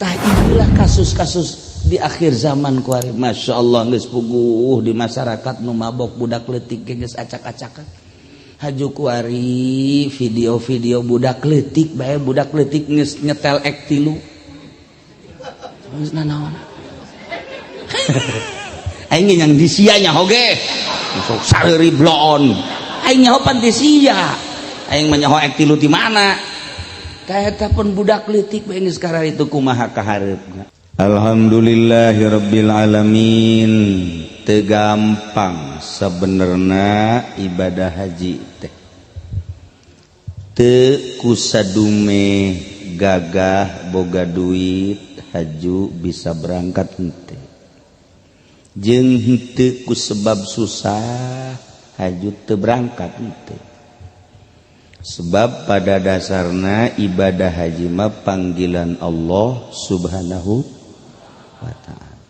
Tah inilah kasus-kasus di akhir zaman kuari. Masya Allah geus puguh di masyarakat nu mabok budak leutik geus acak-acakan. Haju kuari video-video budak leutik bae budak leutik geus nyetel ek 3. Geus nanaon. Aing yang disianya oge. Sok sareuri bloon. Aing nyaho pan disia. Aing mah nyaho ek 3 di mana? Kaeta pun budak leutik bae geus karar itu kumaha kahareupna. Alhamdulillahirabbil alamin. Teu gampang sabenerna ibadah haji teh. Teu kusadume gagah boga duit haju bisa berangkat henteu. Jeung henteu ku sebab susah haju teu berangkat henteu. Sebab pada dasarna ibadah haji mah panggilan Allah Subhanahu wa ta'ala.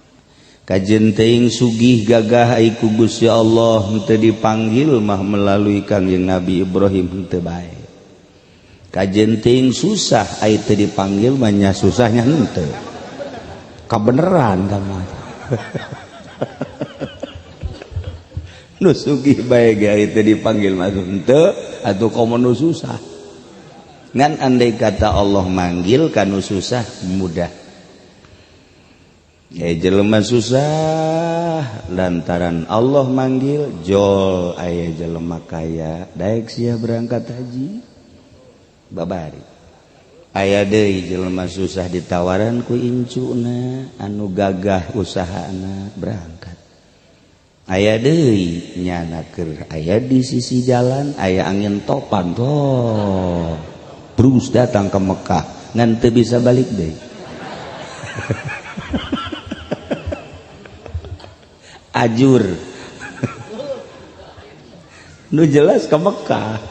Kajen teuing sugih gagah ai ku Gusti Allah henteu dipanggil mah melalui Kangjeng Nabi Ibrahim henteu bae. Kajen teuing susah ai teu dipanggil mah nya susahnya henteu. Kabeneran mah. Nu sugih bae ge ai teu dipanggil mah henteu atuh komo nu susah. Ngan andai kata Allah manggil kanu susah mudah. Jelema susah lantaran Allah manggil jol aya jelema kaya daek sia berangkat haji babari. Aya deui jelema susah ditawaran ku incuna anu gagah usahana berangkat. Aya deui nyana keur aya di sisi jalan aya angin topan toh terus datang ke Mekah ngan teu bisa balik deui. Ajur nu jelas ke Mekah.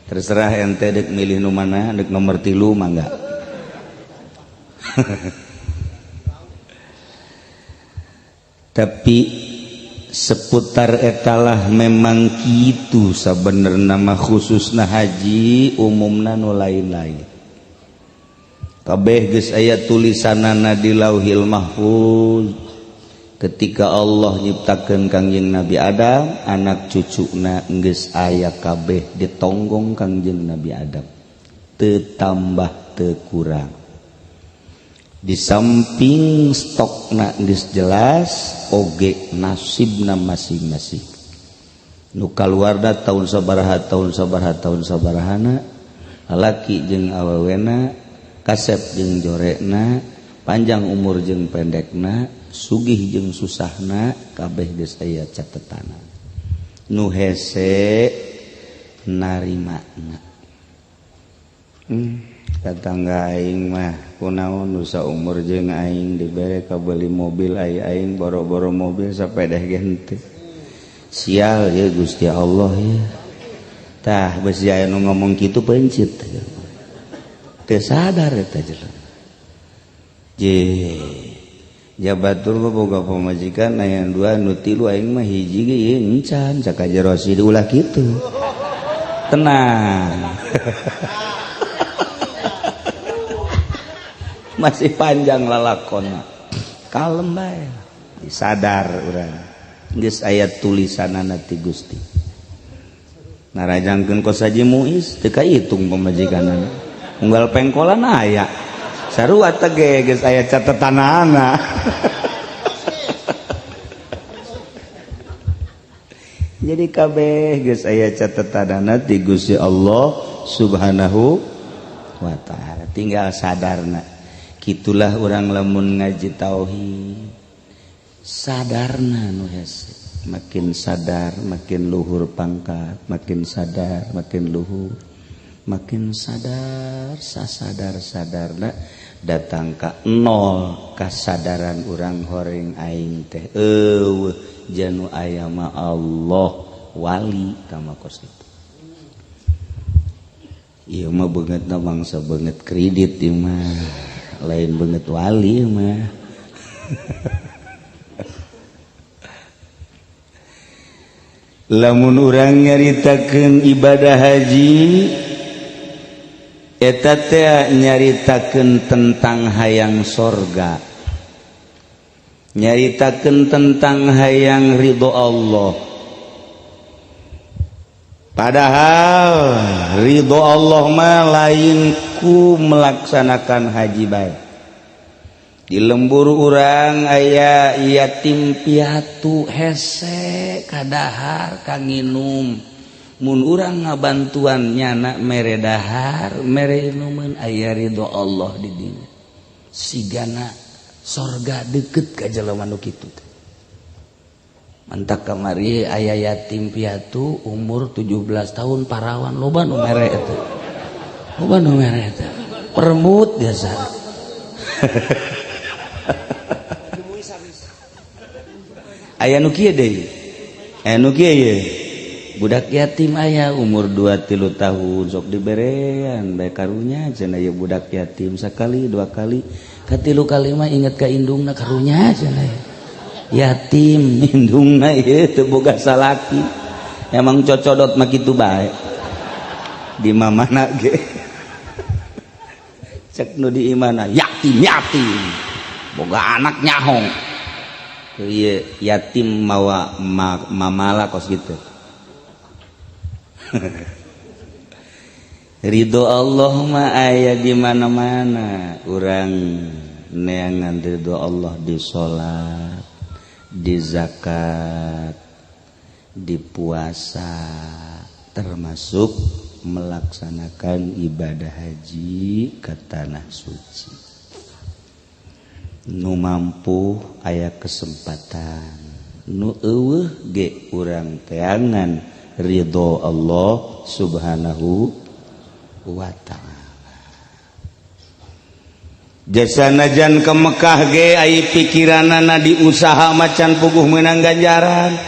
Terserah ente dek milih nu mana, dek nomor 3 mah enggak. Tapi seputar etalah memang kitu sabenerna mah khususna haji umumna nu lain-lain. Kabeh geus aya tulisanana di Lauhil Mahfuz. Ketika Allah nyiptakeun Kangjeng Nabi Adam, anak cucuna geus aya kabeh ditonggong Kangjeng Nabi Adam. Teu tambah teu kurang. Di samping stokna geus jelas, oge nasibna masing-masing. Nu kaluarda tahun sabarahana, lalaki jeung awewena, kasep jeung jorena, panjang umur jeung pendekna, sugih jeung susahna kabeh geus aya catetana. Nu hese narimana. Tetangga aing mah kunaon nu saumur jeung aing dibere kabeli mobil aing boro-boro mobil sapedeh ge henteu. Sial ya Gusti Allah ya. Tah beus aya nu ngomong kitu pencit. Teu sadar eta jelema. Jabatur mah boga pamajikan aya 2 nu 3 aing mah hiji ge ieu encan sakajero si diulah kitu. Tenang. Masih panjang lalakonna. Kalem bae. Disadar urang. Geus aya tulisanana ti Gusti. Narajangkeun kos Haji Muiz teu kahitung pamajikanana. Unggal pengkolan aya. Sarua tege geus aya catetanana. Jadi kabeh geus aya catetanana ti Gusti Allah Subhanahu wa ta'ala. Tinggal sadarna. Kitulah orang lamun ngaji tauhid. Sadarna nu hese. Makin sadar makin luhur pangkat, makin sadar makin luhur. Makin sadar sasadar-sadarna datang ka 0 kasadaran urang horeng aing teh eueuh janu aya mah Allah wali kama kos itu. Ieu mah beungeutna mangsa beungeut kredit ieu mah lain beungeut wali mah. Lamun urang nyaritakeun ibadah haji eta teh nyaritakeun tentang hayang sorga, nyaritakeun tentang hayang ridho Allah. Padahal ridho Allah mah lain ku melaksanakan haji bae. Di lembur urang aya yatim piatu hese kadahar kanginum. Mun urang ngabantuan nyana mere dahar mere inuman aya ridho Allah di dinya. Sigana sorga deukeut ka jelema nu kitu teh. Mantak kamari aya yatim piatu umur 17 tahun parawan loba nu mere eta. Loba nu mere eta. Permut biasa. Aya nu kieu deui. Aya nu kieu ye. Budak yatim aya umur 2-3 tahun sok diberean bae karunya cenah aya budak yatim sakali 2 kali katilu kali mah inget ka indungna karunya cenah yatim indungna ieu teu boga salaki emang cocodot mah kitu bae di mamana ge cek nu di imana yatim boga anak nyahong ieu yatim mawa mamala kos kitu. Ridho Allah mah aya di mana-mana. Urang neangan ridho Allah di salat, di zakat, di puasa, termasuk melaksanakan ibadah haji ke tanah suci. Nu mampu aya kesempatan, nu eueuh ge urang teangan ridho Allah subhanahu wa ta'ala. Jasanajan ke Mekah ge ai pikiranana di usaha macan puguh meunang ganjaran.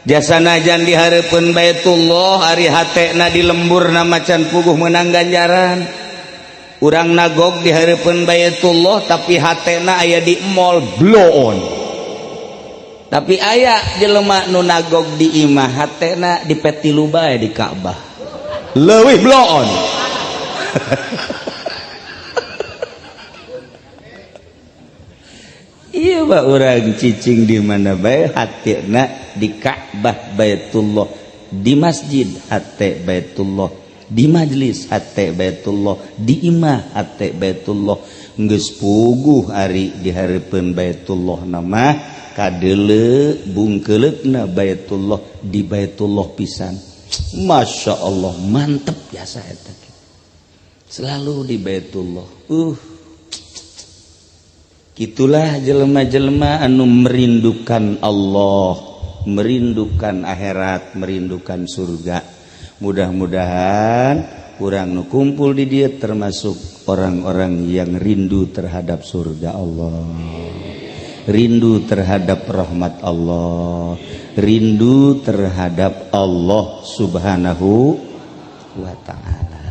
Jasanajan di hareupeun Baitullah ari hatena di lemburna macan puguh meunang ganjaran. Urang nagog di hareupeun Baitullah tapi hatena aya di mall blow on. Tapi aya jelema nu nagog di imah hatena di petilu bae di Ka'bah. Leuwih blow on. Iya Pak urang cicing di mana bae hatena di Ka'bah Baitullah, di masjid hate Baitullah, di majlis hate Baitullah, di imah hate Baitullah. Geus puguh ari di hareupeun Baitullah nama kadele bungkeleukna Baitullah di Baitullah pisan. Masya Allah mantep biasa eta selalu di Baitullah. Gitulah jelema-jelema anu merindukan Allah, merindukan akhirat, merindukan surga. Mudah-mudahan urang nu kumpul di dieu termasuk orang-orang yang rindu terhadap surga Allah, rindu terhadap rahmat Allah, rindu terhadap Allah subhanahu wa ta'ala.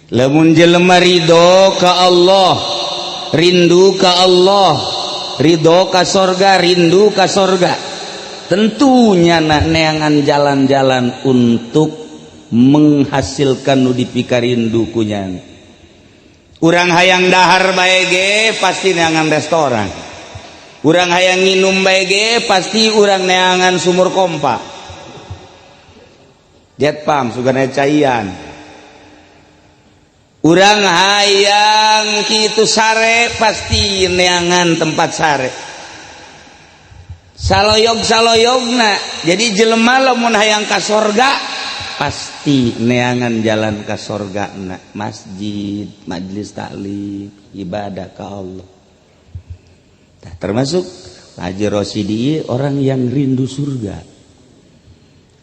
Lamun jelema ridho ka Allah, rindu ka Allah, ridho ka sorga, rindu ka sorga, tentunya neangan jalan-jalan untuk menghasilkan nu dipikarindu kunyan. Urang hayang dahar bae ge pasti neangan restoran. Urang hayang nginum bae ge pasti urang neangan sumur kompa. Jet pump sugana caian. Urang hayang kitu sare pasti neangan tempat sare. Saloyog-saloyogna. Jadi jelema lamun hayang ka sorga pasti neangan jalan ka sorgana, masjid, majlis taklim, ibadah ka Allah. Nah, termasuk Haji Rosidi orang yang rindu surga.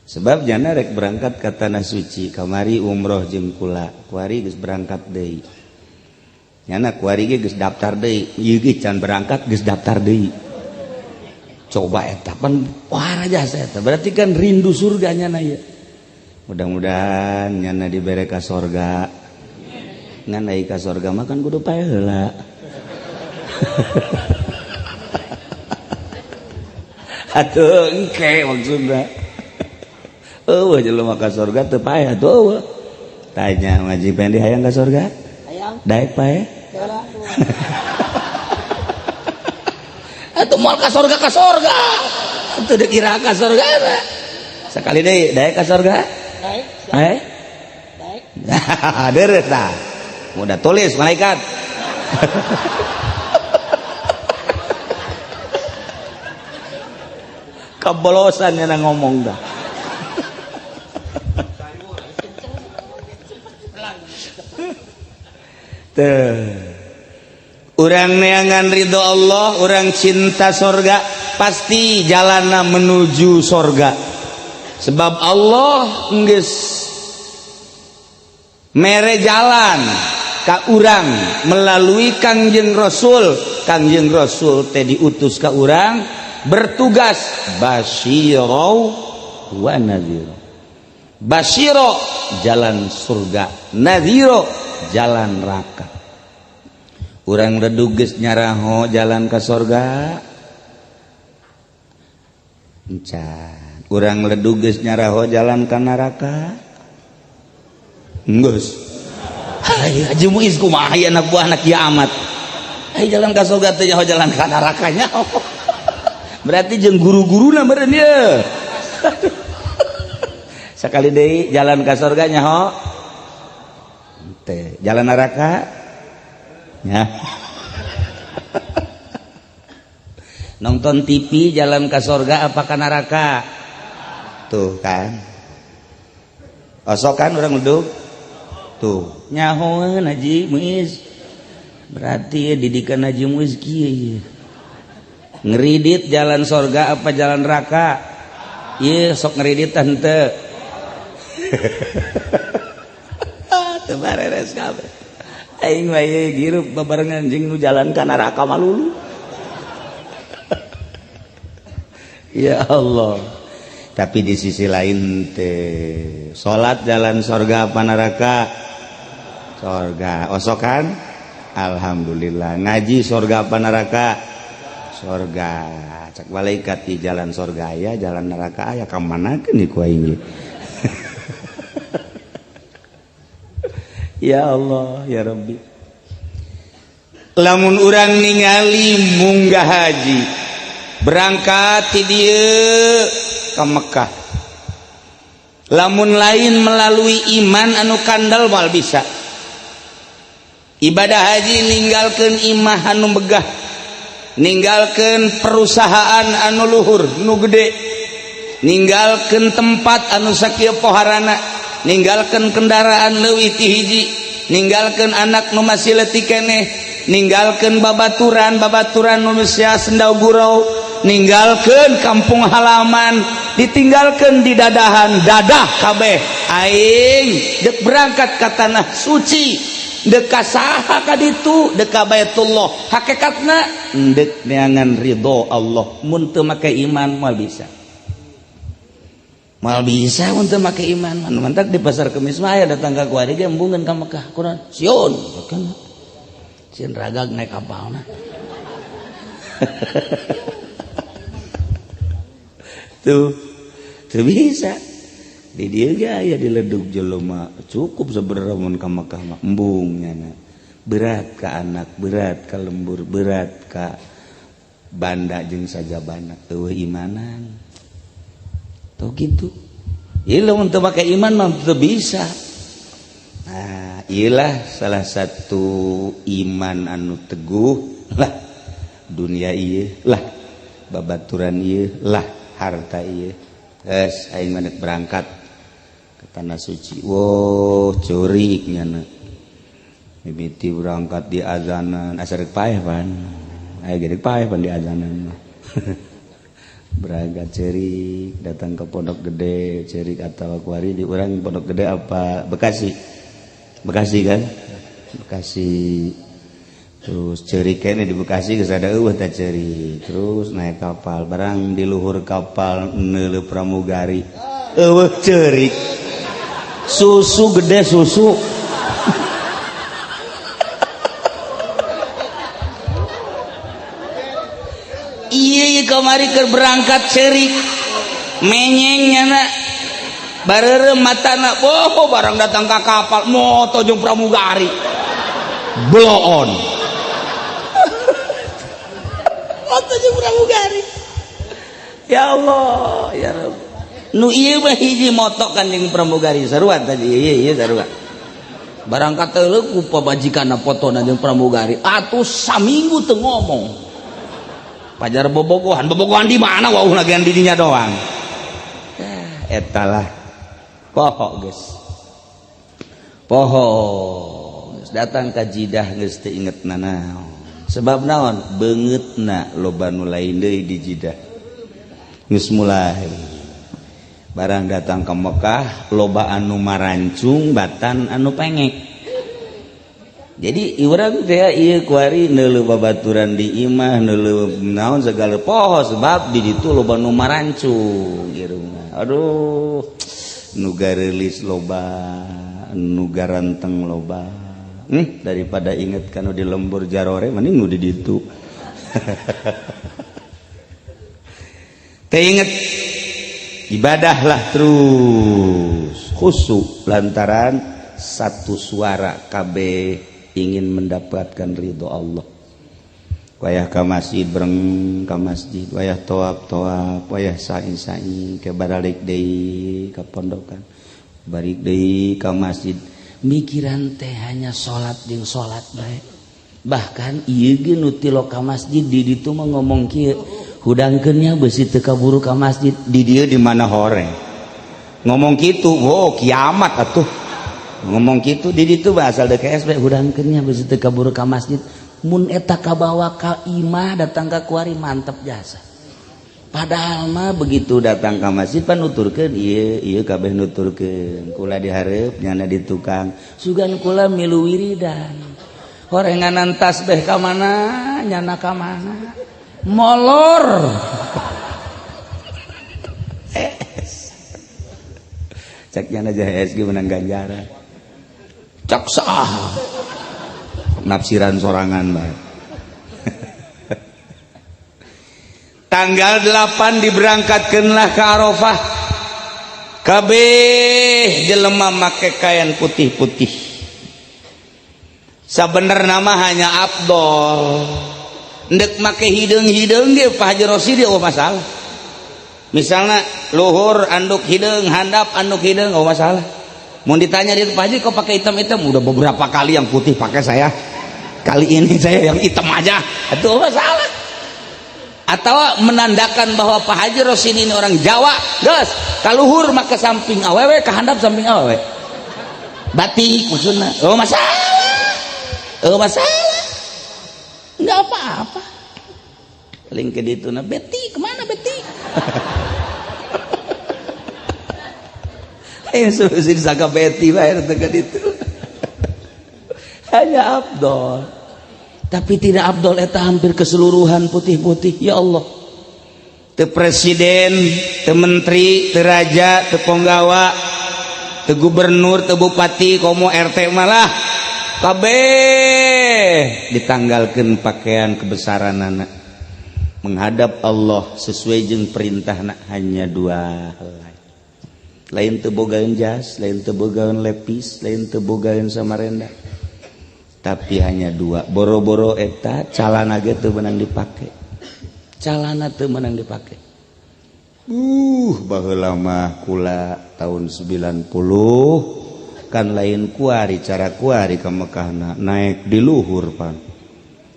Sebab jana rek berangkat ke tanah suci, kamari umroh jeung kula, kuari geus berangkat deui. Nyana kuari ge geus daftar deui, ieu ge can berangkat geus daftar deui. Coba eta pan parah jasa eta, berarti kan rindu surganya na ieu. Mudah-mudahan nyana dibere ka sorga. Ngan ai ka sorga mah kan kudu pae heula. Atuh engke maksudna. Eueuh jelema ka sorga teu pae atuh eueuh. Tanya ngaji pendek hayang ke surga? Hayang. Daek pae. Heula. Atuh moal ka surga ka surga. Atuh dikira ka surga. Sekali deui daek ka surga? Daek. Daek. Daek. Deres tah. Mudah tulis malaikat. Kebolosan yang ngomong dah. Tuh. Urang neangan ridho Allah, urang cinta sorga, pasti jalanna menuju sorga. Sebab Allah geus mere jalan ka urang melalui Kangjeng Rasul. Kangjeng Rasul teh diutus ka urang bertugas basyirau wa nadhiro. Basyiro jalan surga, nadhiro jalan neraka. Urang redug geus nyaraho jalan ka surga. Encan. Urang redug geus nyaraho jalan ka neraka. Geus. Hai Haji Muiz kumaha anak buah anak kiamat. Hai jalan ka surga teh nyaho jalan ka neraka nyaho. Berarti jeung guru-guruna meureun ye. Sakali deui jalan ka surga nyaho teh jalan neraka nya. Nonton TV jalan ka surga apa ka neraka? Tuh kan. Osok kan urang duduk. Tuh nyahoeun Haji Muiz. Berarti didikan Haji Muiz kieu. Ngeridit jalan surga apa jalan neraka? Ieu sok ngeridit teu. Teu bareres kabeh. Aing mah ieu girup babarengan jeung nu jalan ka neraka malulu. Ya Allah. Tapi di sisi lain teh salat jalan surga apa neraka? Surga. Osokan? Alhamdulillah. Ngaji surga apa neraka? Surga. Cak malaikat di jalan surga aya, jalan neraka aya ka manakeun ieu ku aing. Ya Allah, ya Rabbi. Lamun urang ningali munggah haji, berangkat ti dieu ka Mekah. Lamun lain melalui iman anu kandal moal bisa. Ibadah haji ninggalkeun imah anu megah, ninggalkeun perusahaan anu luhur nu gede, ninggalkeun tempat anu sakieu poharana, ninggalkeun kendaraan leuwih ti hiji, ninggalkeun anak nu masih leutik keneh, ninggalkeun babaturan nu sia sendau gurau, ninggalkeun kampung halaman, ditinggalkeun di dadahan dadah kabeh aing dek berangkat ka tanah suci, dek ka saha ka ditu, dek ka Baitullah. Hakikatna dek neangan ridho Allah. Mun teu make iman moal bisa. Mal bisa mun teu make iman. Mantak di pasar Kemis mah aya datang ka kuari ge embungeun ka Mekah. Kunaon? Sion. Kan. Sieun ragag naik kapalna. Tuh bisa di dia gaya diledug jelema cukup sebenarnya mun ka Mekah mah embung nyana. Berat ka anak, berat ka lembur, berat ka banda jeung sajabana eueuh imanan. Tuh gitu. Ieu mun teu make iman mah teu bisa. Nah, iyalah salah satu iman anu teguh lah dunia ieu lah babaturan ieu lah harta ieu. Geus aing manek berangkat ke tanah suci. Woh, curik nyana. Mimiti berangkat di azanan asar paeh pan. Aya gede paeh pan di azanan mah. Berangkat cerik datang ke Pondok Gede, cerik atau kuari di urang Pondok Gede apa Bekasi. Bekasi kan? Bekasi. Terus cerik kene di Bekasi geus ada eueuh teh cerik. Terus naik kapal, barang di luhur kapal neuleuh pramugari. Eueuh cerik. Susu gede susu. Iya kamari keur berangkat cerik. Menyeng nyana. bareureum matana boh barang datang ka kapal moto jeung pramugari blow on moto jeung pramugari ya Allah ya Rabb nu ieu mah hiji moto kan jeung pramugari sarua tadi ieu sarua barang kateuleuk ku pabajikanna fotona jeung pramugari atuh saminggu teu ngomong pajar bobogohan di mana wauh nagean di dinya doang eta lah poho geus poho geus datang ka jidah geus teu ingetna naon sebab naon beungeutna loba nu lain deui di jidah geus mulai barang datang ke Mekah loba anu marancung batan anu pengek jadi urang teh ieu kuari neuleuh babaturan di imah neuleuh naon segala poho sebab di ditu loba nu marancung irungna aduh nu gareulis loba nu garanteng loba daripada inget kanu di lembur jarore mending nu di ditu teh inget ibadahlah terus khusyuk lantaran satu suara kabeh ingin mendapatkan ridho Allah wayah ka masjid bereng ka masjid wayah toab wayah sa'i ke baralik deui ka pondokan balik deui ka masjid mikiran teh hanya salat jeung salat bae bahkan ieu ge nu tilo ka masjid di ditu mah ngomong kieu hudangkeun nya beusi teu kaburu ka masjid di dieu di mana hore ngomong kitu oh kiamat atuh ngomong gitu di ditu asal DKSB hudangkeun nya beusi teu kaburu ka masjid mun eta kabawa ka imah datang ka kuari mantep jasa padahal mah begitu datang ka masjid pan nuturkeun ieu kabeh nuturkeun kula dihareup nyana di tukang sugan kula milu wiridan horenganan tasbih ka mana nyana ka mana molor cek nyana JHSG menang ganjaran cak sah nafsiran sorangan bae tanggal 8 diberangkatkeunlah ke Arafah kabeh jelema make kain putih-putih sabenerna mah hanya afdol ndek make hideung-hideung ge Pak Haji Rosyidi oh masalah misalnya luhur anduk hideung handap anduk hideung oh masalah mau ditanya dia Pak Haji kok pakai hitam-hitam udah beberapa kali yang putih pakai saya kali ini saya yang hitam aja itu masalah atau menandakan bahwa Pak Haji Rosyidi ini orang Jawa guys kaluhur maka samping awewe kehandap samping awewe batik maksudnya oh masalah nggak apa-apa paling ke ditu na Betty kemana Betty sih saka Betty bayar tengah itu hanya afdol tapi tidak afdol eta hampir keseluruhan putih-putih ya Allah teu presiden teu menteri teu raja teu penggawa teu gubernur teu bupati komo RT malah kabeh ditanggalkeun pakaian kebesaranana menghadap Allah sesuai jeung perintahna hanya dua helai lain teu bogaeun jas lain teu bogaeun lepis lain teu bogaeun samarenda tapi hanya dua boro-boro eta calana ge teu meunang dipake calana teu meunang dipake baheula mah kula tahun 90 kan lain kuari cara kuari ka Mekahna naik di luhur pan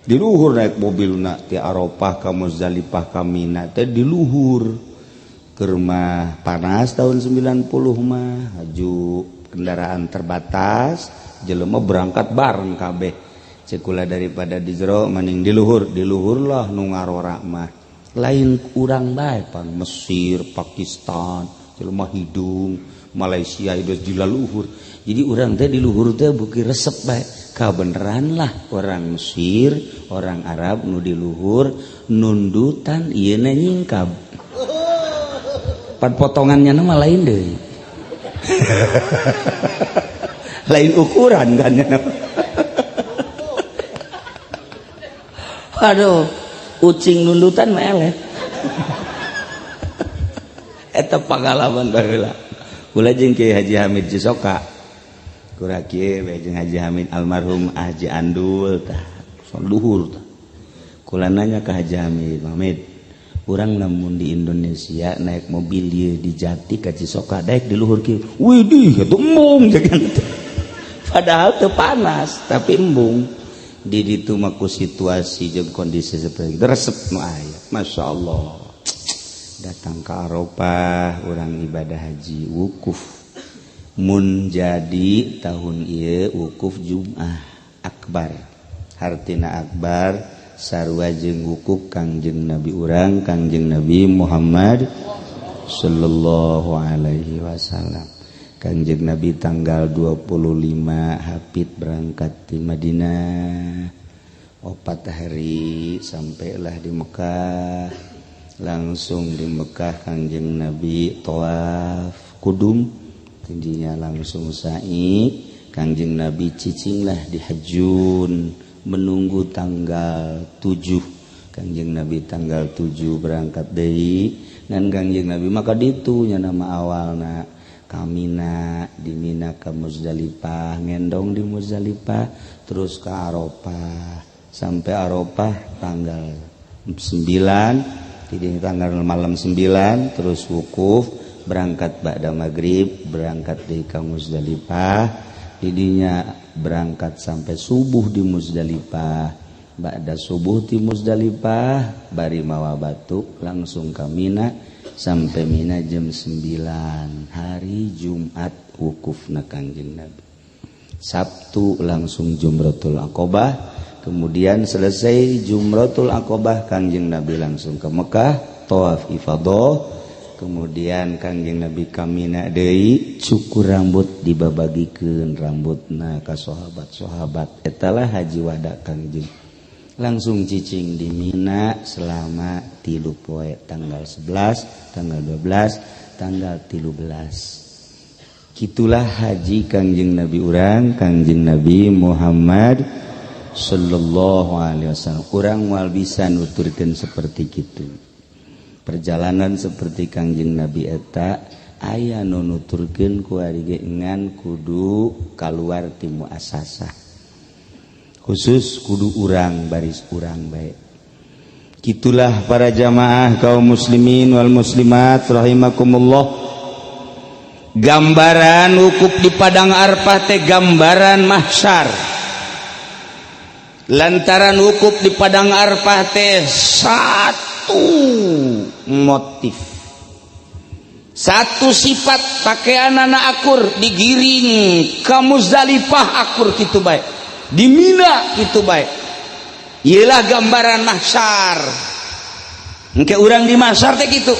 di luhur naik mobilna ti Arafah ka Muzdalifah ka Mina teh di luhur keur mah panas tahun 90 mah haju kendaraan terbatas jelema berangkat bareng kabeh cek kula daripada di jero mending di luhur lah nu ngarora mah lain urang bae pan Mesir Pakistan jelema hidung Malaysia itu di luhur jadi urang teh di luhur teh beuki resep bae kabeneran lah orang Mesir orang Arab nu di luhur nundutan ieu na nyingkab pan potongannya nama lain deh lain ukuran kan aduh ucing nundutan meleh eta pengalaman baheula kula jeung Kiai Haji Hamid Cisoka kura kieu we jeung Haji Hamid almarhum Haji Andul tah sok luhur tah kula nanya ka Haji Hamid Hamid urang lamun di Indonesia naik mobil ieu di Jati ka Cisoka daek di luhur kieu widih atuh embung jangan padahal teu panas tapi embung di ditu mah ku situasi jeung kondisi seperti itu resep nu aya masyaallah datang ke Arafah urang ibadah haji wukuf mun jadi tahun ieu wukuf Jum'ah akbar hartina akbar sarua jeung wukuf Kangjeng Nabi urang Kangjeng Nabi Muhammad sallallahu alaihi wasallam. Kangjeng Nabi tanggal 25 hafid berangkat di Madinah 4 hari sampailah di Mekah. Langsung di Mekah Kangjeng Nabi tawaf kudum tingginya langsung sa'i Kangjeng Nabi cicinglah di Hajjun menunggu tanggal 7 Kangjeng Nabi tanggal 7 berangkat deui dan Kangjeng Nabi maka ditunya nama awalna kamina di Mina ke Muzdalifah ngendong di Muzdalifah terus ke Arafah sampai Arafah tanggal 9 di tanggal malam 9 terus wukuf berangkat ba'da maghrib berangkat dari ka Muzdalifah didinya berangkat sampai subuh di Muzdalifah ba'da subuh di Muzdalifah bari mawa batu langsung ka Mina sampai Mina jam 9 hari Jumat wukufna Kangjeng Nabi Sabtu langsung Jumratul Aqobah kemudian selesai Jumratul Aqobah Kangjeng Nabi langsung ke Mekah tawaf ifadah kemudian Kangjeng Nabi ka Mina deui cukur rambut dibabagikeun rambutna ka sahabat-sahabat etalah haji wada Kangjeng langsung cicing di Mina selama 3 poe tanggal 11 tanggal 12 tanggal 13 kitulah haji Kangjeng Nabi urang Kangjeng Nabi Muhammad sallallahu alaihi wasallam urang moal bisa nuturkeun seperti kitu perjalanan seperti Kangjeng Nabi eta aya nu nuturkeun ku ari ge ngan kudu kaluar ti muasasah khusus kudu urang baris urang bae kitulah para jamaah kaum muslimin wal muslimat rahimakumullah gambaran wukuf di padang Arafah teh gambaran mahsyar lantaran wukuf di padang Arafah teh satu motif satu sifat pakaianana akur digiring ke Muzdalifah akur kitu bae di Mina kitu bae ialah gambaran mahsyar engke urang di mahsyar teh kitu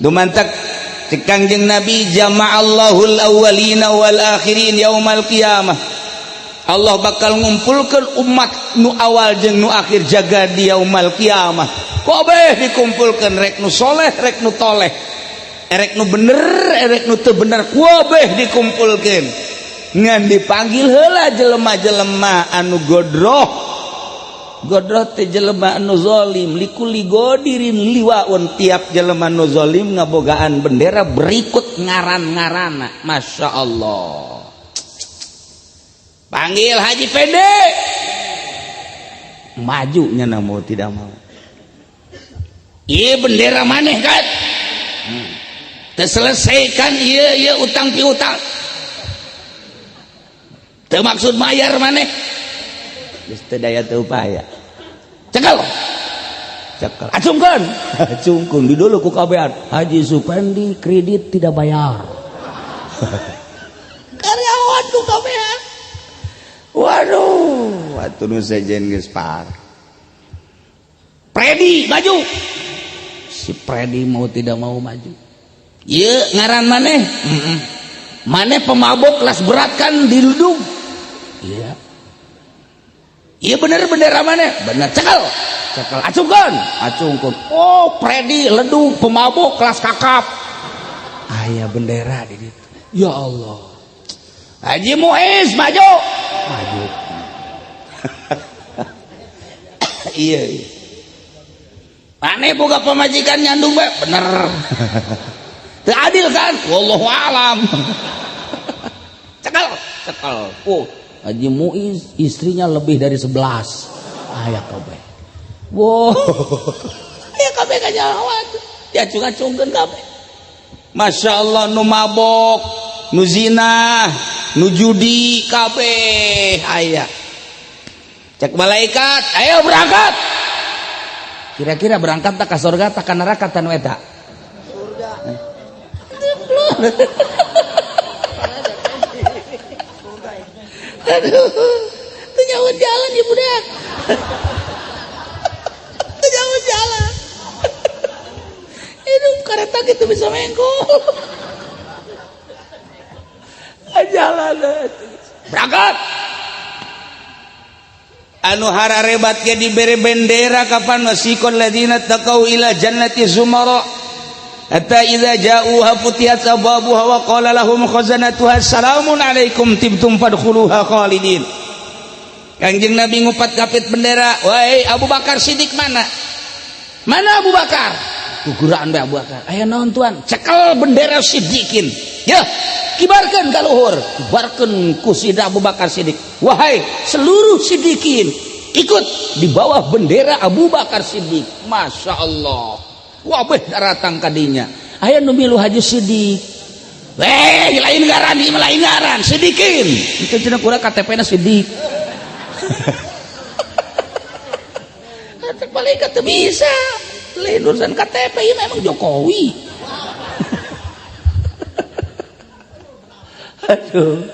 dumantak Kangjeng Nabi jama'allahul awwalina wal akhirin yaumal qiyamah Allah bakal ngumpulkan umat nu awal jeung nu akhir jaga di yaumal qiyamah kabeh dikumpulkan rek nu soleh rek nu toleh rek nu bener rek nu teu bener kabeh dikumpulkan ngan dipanggil heula jelema-jelema anu godroh teh jelema anu zalim likuli godirin liwaun tiap jelema anu zalim ngabogaan bendera berikut ngaran-ngaranna masyaallah panggil Haji Pede majunya mau tidak mau iya bendera maneh kan terselesaikan iya utang piutang termaksud mayar maneh geus teu daya teu upaya cekel acungkeun di dulu ku kabean Haji Supendi kredit tidak bayar karyawan ku kabean waduh atuh nu sejen geus par Predi maju si Predi mau tidak mau maju ieu ngaran maneh maneh pemabok kelas berat kan di Ludung iya iya bener bendera maneh bener cekel acungkeun oh Predi ledung pemabok kelas kakap aya bendera di ditu ya Allah Haji Muiz maju iya maneh boga pamajikan nyandung bae bener adil kan wallahu alam. Cekal Haji Muiz istrinya lebih dari 11 aya kabeh wow aya kabeh kanyawat ya cungan-cungkeun kabeh Masya Allah nu mabok nu zina nu judi kabeh aya cek malaikat ayo berangkat kira-kira berangkat tak ka surga tak ka neraka tan eta surga aduh itu jauh jalan ya budak itu jauh jalan hidup kereta gitu bisa mengkol jalan berangkat anu hararebat ke diberi bendera kapan wasikon ladina taqau ila jannati zumara hatta idza ja'uha futihat abwabuha wa qala lahum khazanatuha assalamun alaikum tibtum fadkhuluha khalidin. Kanjeng Nabi ngupat kapit bendera, wahai Abu Bakar Siddiq mana Abu Bakar guguraan bae Abu Bakar aya naon tuan cekel bendera Siddiqin ya kibarkeun ka luhur kibarkeun ku Sidna Abu Bakar Siddiq wahai seluruh Siddiqin ikut di bawah bendera Abu Bakar Siddiq. Masya Allah wabeh datang kadinya aya nu milu Haji Siddiq lain ngaran Siddiqin itu cenah kurang KTP-na Siddiq paling kata bisa lain urusan KTP ya memang Jokowi aduh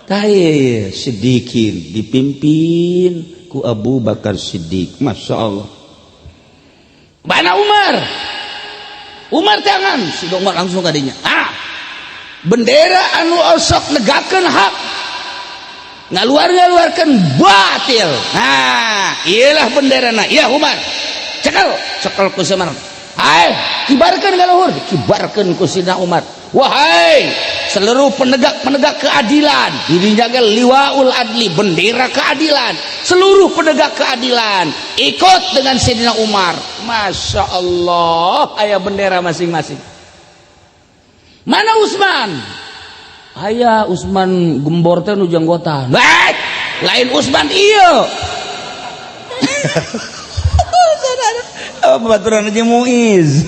tahe Siddiqin dipimpin ku Abu Bakar Siddiq. Masya Allah mana Umar tangan si Umar langsung kadinya bendera anu osok negakeun hak ngaluarkeun batil iyalah benderana iya Umar cekel ku Umar kibarkeun ka luhur kibarkeun ku Sidna Umar wahai seluruh penegak keadilan dirinya ge liwaul adli bendera keadilan seluruh penegak keadilan ikut dengan Sidna Umar. Masya Allah aya bendera masing-masing. Mana Utsman aya Utsman gembor teh nu janggotan lain Utsman ieu apa baturan Haji Muiz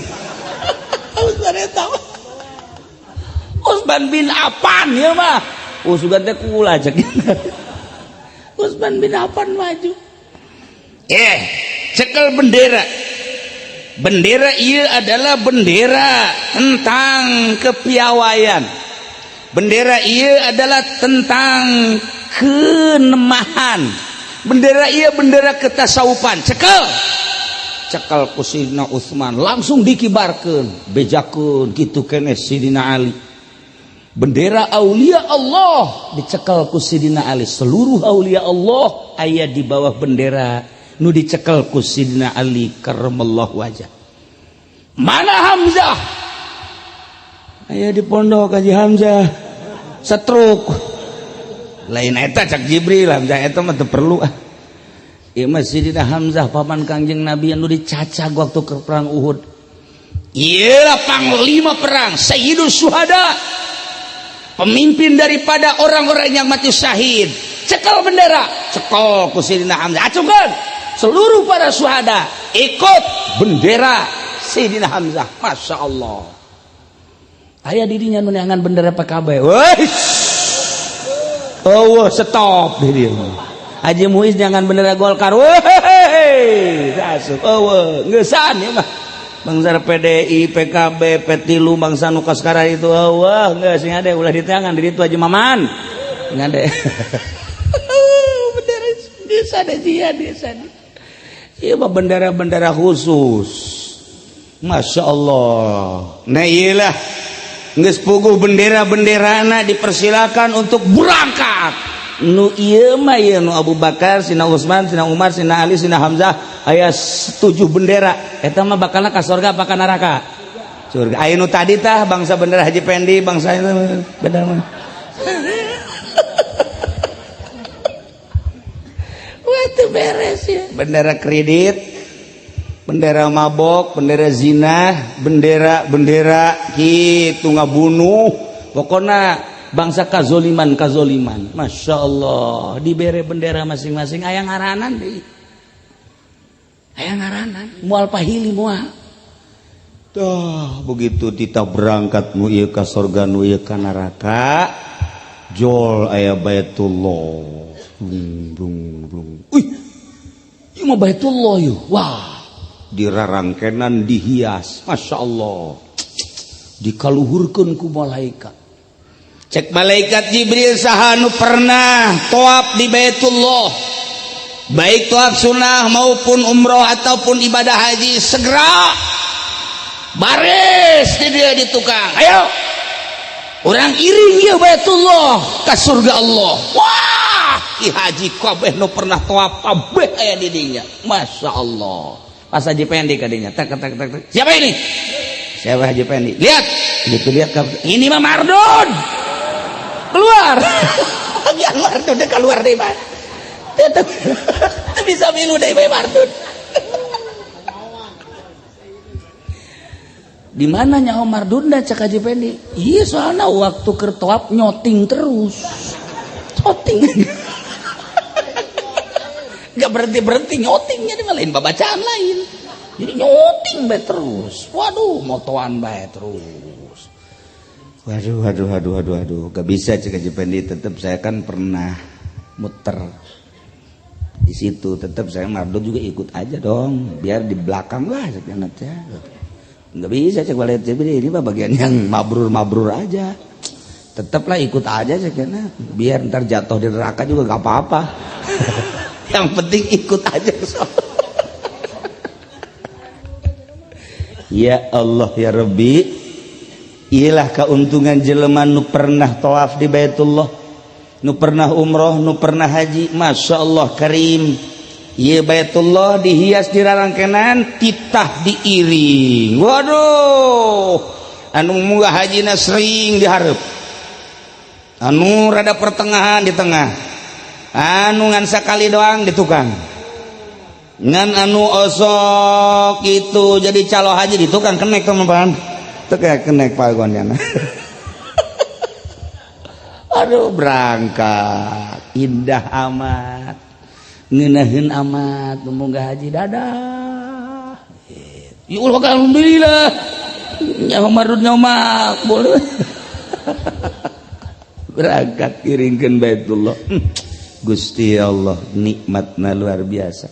Utsman bin Affan ya mah sugan teh kula cek Utsman bin Affan maju cekel bendera ieu adalah bendera tentang kepiawaian bendera ieu adalah tentang kenemahan bendera ieu bendera ketasawufan cekel ku Sidina Utsman langsung dikibarkeun bejakeun kitu keneh Sidina Ali bendera aulia Allah dicekel ku Sidina Ali seluruh aulia Allah aya di bawah bendera nu dicekel ku Sidina Ali karramallahu wajah. Mana Hamzah aya di pondok Haji Hamzah setruk lain eta cak Jibril Hamzah eta mah teu perlu ieu mah Sidina Hamzah paman Kangjeng Nabi anu dicacag waktu ke perang Uhud ieu lah panglima perang sayyidus syuhada pemimpin daripada orang-orang yang mati syahid cekel bendera cekel ku Sidina Hamzah acungkeun seluruh para syuhada ikut bendera Sidina Hamzah. Masya Allah aya dirinya nu neangan bendera PKB stop diri Haji Muiz neangan bendera Golkar ngeusan ya mah bangsa PDI PKB P3 bangsa nu kaskara itu geus nya deh ulah diteangan di ditu Haji Maman nya deh bendera desa jihad desa ieu mah bendera-bendera khusus. Masya Allah nah iyalah geus puguh bendera-benderana dipersilakan untuk berangkat nu ieu mah ieu nu Abu Bakar Sidina Utsman Sidina Umar Sidina Ali Sidina Hamzah aya 7 bendera eta mah bakalna ka surga apa ka neraka surga aya nu tadi tah bangsa bendera Haji Pendi bangsa itu bendera mah waktu beres ya bendera kredit bendera mabok, bendera zina, bendera gitu ngabunuh, pokoknya bangsa kazoliman. Masya Allah, dibere bendera masing-masing aya ngaranan deh, aya ngaranan mual pahili mual. Begitu kita berangkat nu ieu ka surga nu ieu ka neraka, jol aya Baitullah. Brung. Ieu mah Baitullah yeuh. Wah, dirarangkenan dihias, Masya Allah, dikaluhurkeun ku malaikat. Cek malaikat Jibril saha nu pernah tawaf di Baitullah, baik tawaf sunnah maupun umroh ataupun ibadah haji, segera baris di dia di tukang, ayo orang iring ya Baitullah ke surga Allah. Wah, i haji kabeh nu pernah tawaf kabeh aya di dinya, Masya Allah. Pas Haji Pendi kadinya, tak. Siapa ini? Siapa Haji Pendi? Lihat, gitu lihat. Ini mah Mardun. Keluar. Bagian Mardun dia keluar deh, Pak. Dia bisa milu deh, Pak Mardun. Di mana nyaho Mardun dah cak Haji Pendi? Iya, soalnya waktu kertoap nyoting terus. Nyoting. Gak berhenti nyotingnya, di lain babacaan lain, jadi nyoting bae terus. Waduh, motoan bae terus. Waduh, gak bisa cek Haji Pendi. Tetap saya kan pernah muter di situ, tetap saya Mardut juga ikut aja dong, biar di belakang lah sekian aja. Gak bisa cek balik ini mah bagian yang mabrur aja. Tetaplah ikut aja sekian, biar ntar jatuh di neraka juga gak apa-apa. Yang penting ikut aja. Ya Allah ya Rabbi, iyalah keuntungan jelema nu pernah tawaf di Baitullah, nu pernah umroh, nu pernah haji. Masya Allah karim. Ieu Baitullah dihias dirarangkenan, titah diiring. Waduh, anu munggah hajina sering dihareup, anu rada pertengahan di tengah, anu ngan sakali doang di tukang, ngan anu osok itu jadi calo haji di tukang kenek teman-teman. Itu kayak kenek pagonnya. Aduh, berangkat indah amat, ngeunaheun amat, munggah haji dadah. Ya Allah, alhamdulillah. Nyaho marud nyomak boleh. Berangkat iringkeun Baitullah. Gusti Allah nikmatna luar biasa.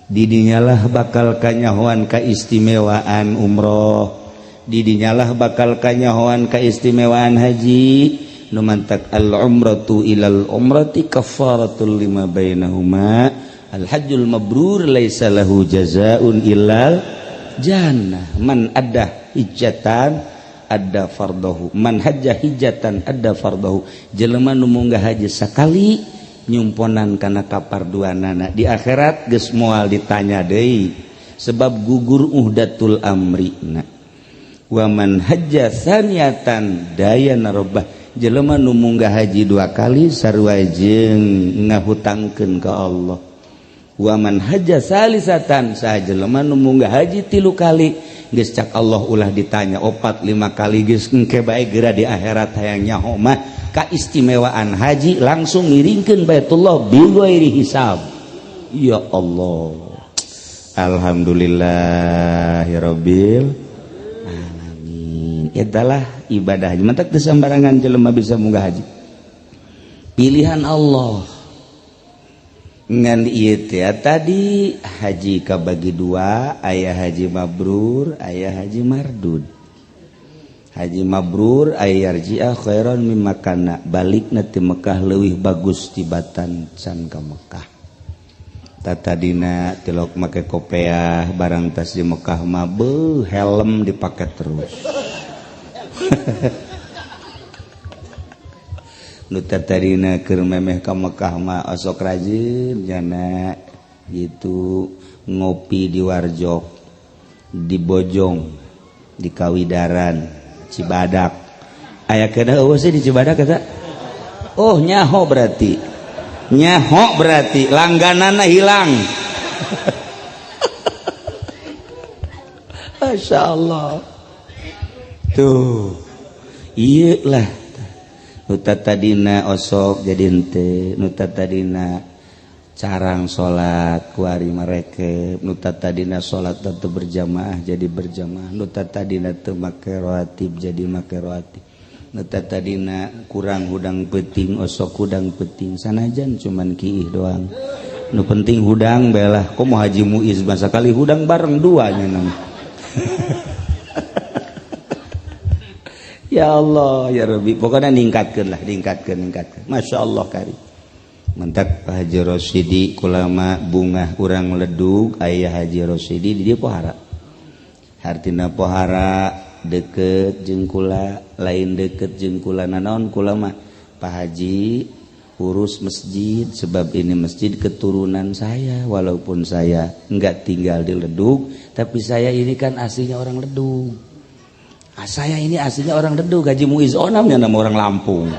Didinyalah bakal kanyahoan kaistimewaan umroh, didinyalah bakal kanyahoan kaistimewaan haji. Numantak al-umratu ilal umrati kafaratul lima bainahuma, al-hajjul mabrur laisa lahu jazaun illal jannah. Man adda hijjatan adda fardahu, man hajja hijjatan adda fardahu. Jelema nu munggah haji sakali nyumponan kana kaparduanana, di akhirat geus moal ditanya deui sebab gugur uhdatul amrina. Wa man hajja saniyatan dayana rabbah, jelema nu munggah haji 2 kali sarua jeung ngahutangkeun ka Allah. Wa man hajja salisatan, saha jelema nu munggah haji 3 kali geus cak Allah ulah ditanya 4-5 kali geus engke bae geura di akhirat hayang nyaho mah kaistimewaan haji langsung ngiringkeun Baitullah bighairi hisab. Ya Allah, alhamdulillahirabbil alamin. Etalah ibadah haji, mantak teu sambarangan jelema bisa munggah haji. Pilihan Allah. Ngan ieu teh tadi haji kabagi 2, aya haji mabrur, aya haji mardud. Haji mabrur aya yarji'a khairan mimma kana, balikna ti Mekah leuwih bagus tibatan can ka Mekah. Tatadina tilok make kopiah barang tas di Mekah mah beuh helm dipake terus. Nu tatadina keur memeh ka Mekah mah osok rajin jana gitu, ngopi di Warjok, di Bojong, di Kawidaran, Cibadak. Aya kedah eueuh sih di Cibadak eta? Oh, nyaho berarti. Nyaho berarti langganana hilang. Masya Allah tuh iya lah nuta tadina osok jadi ente nuta tadina carang sholat kuari mereka nuta tadina sholat tetap berjamaah jadi berjamaah nuta tadina teu make rawatib jadi make rawatib nuta tadina kurang hudang peting osok hudang peting sanajan cuman kiih doang nu penting hudang belah kok mau Haji Muiz masa kali hudang bareng duanya nang ya Allah ya Rabbi pokoknya ningkatkan Masya Allah kari mentak Pak Haji Rosyidi kulama bunga urang ledug ayah Haji Rosyidi di dia pohara hartina pohara deket jengkula lain deket jengkula nanaon kulama Pak Haji urus masjid sebab ini masjid keturunan saya walaupun saya enggak tinggal di Ledug tapi saya ini kan aslinya orang Ledug. Saya ini aslinya orang Ledug, Haji Muiz Onamnya nama orang Lampung.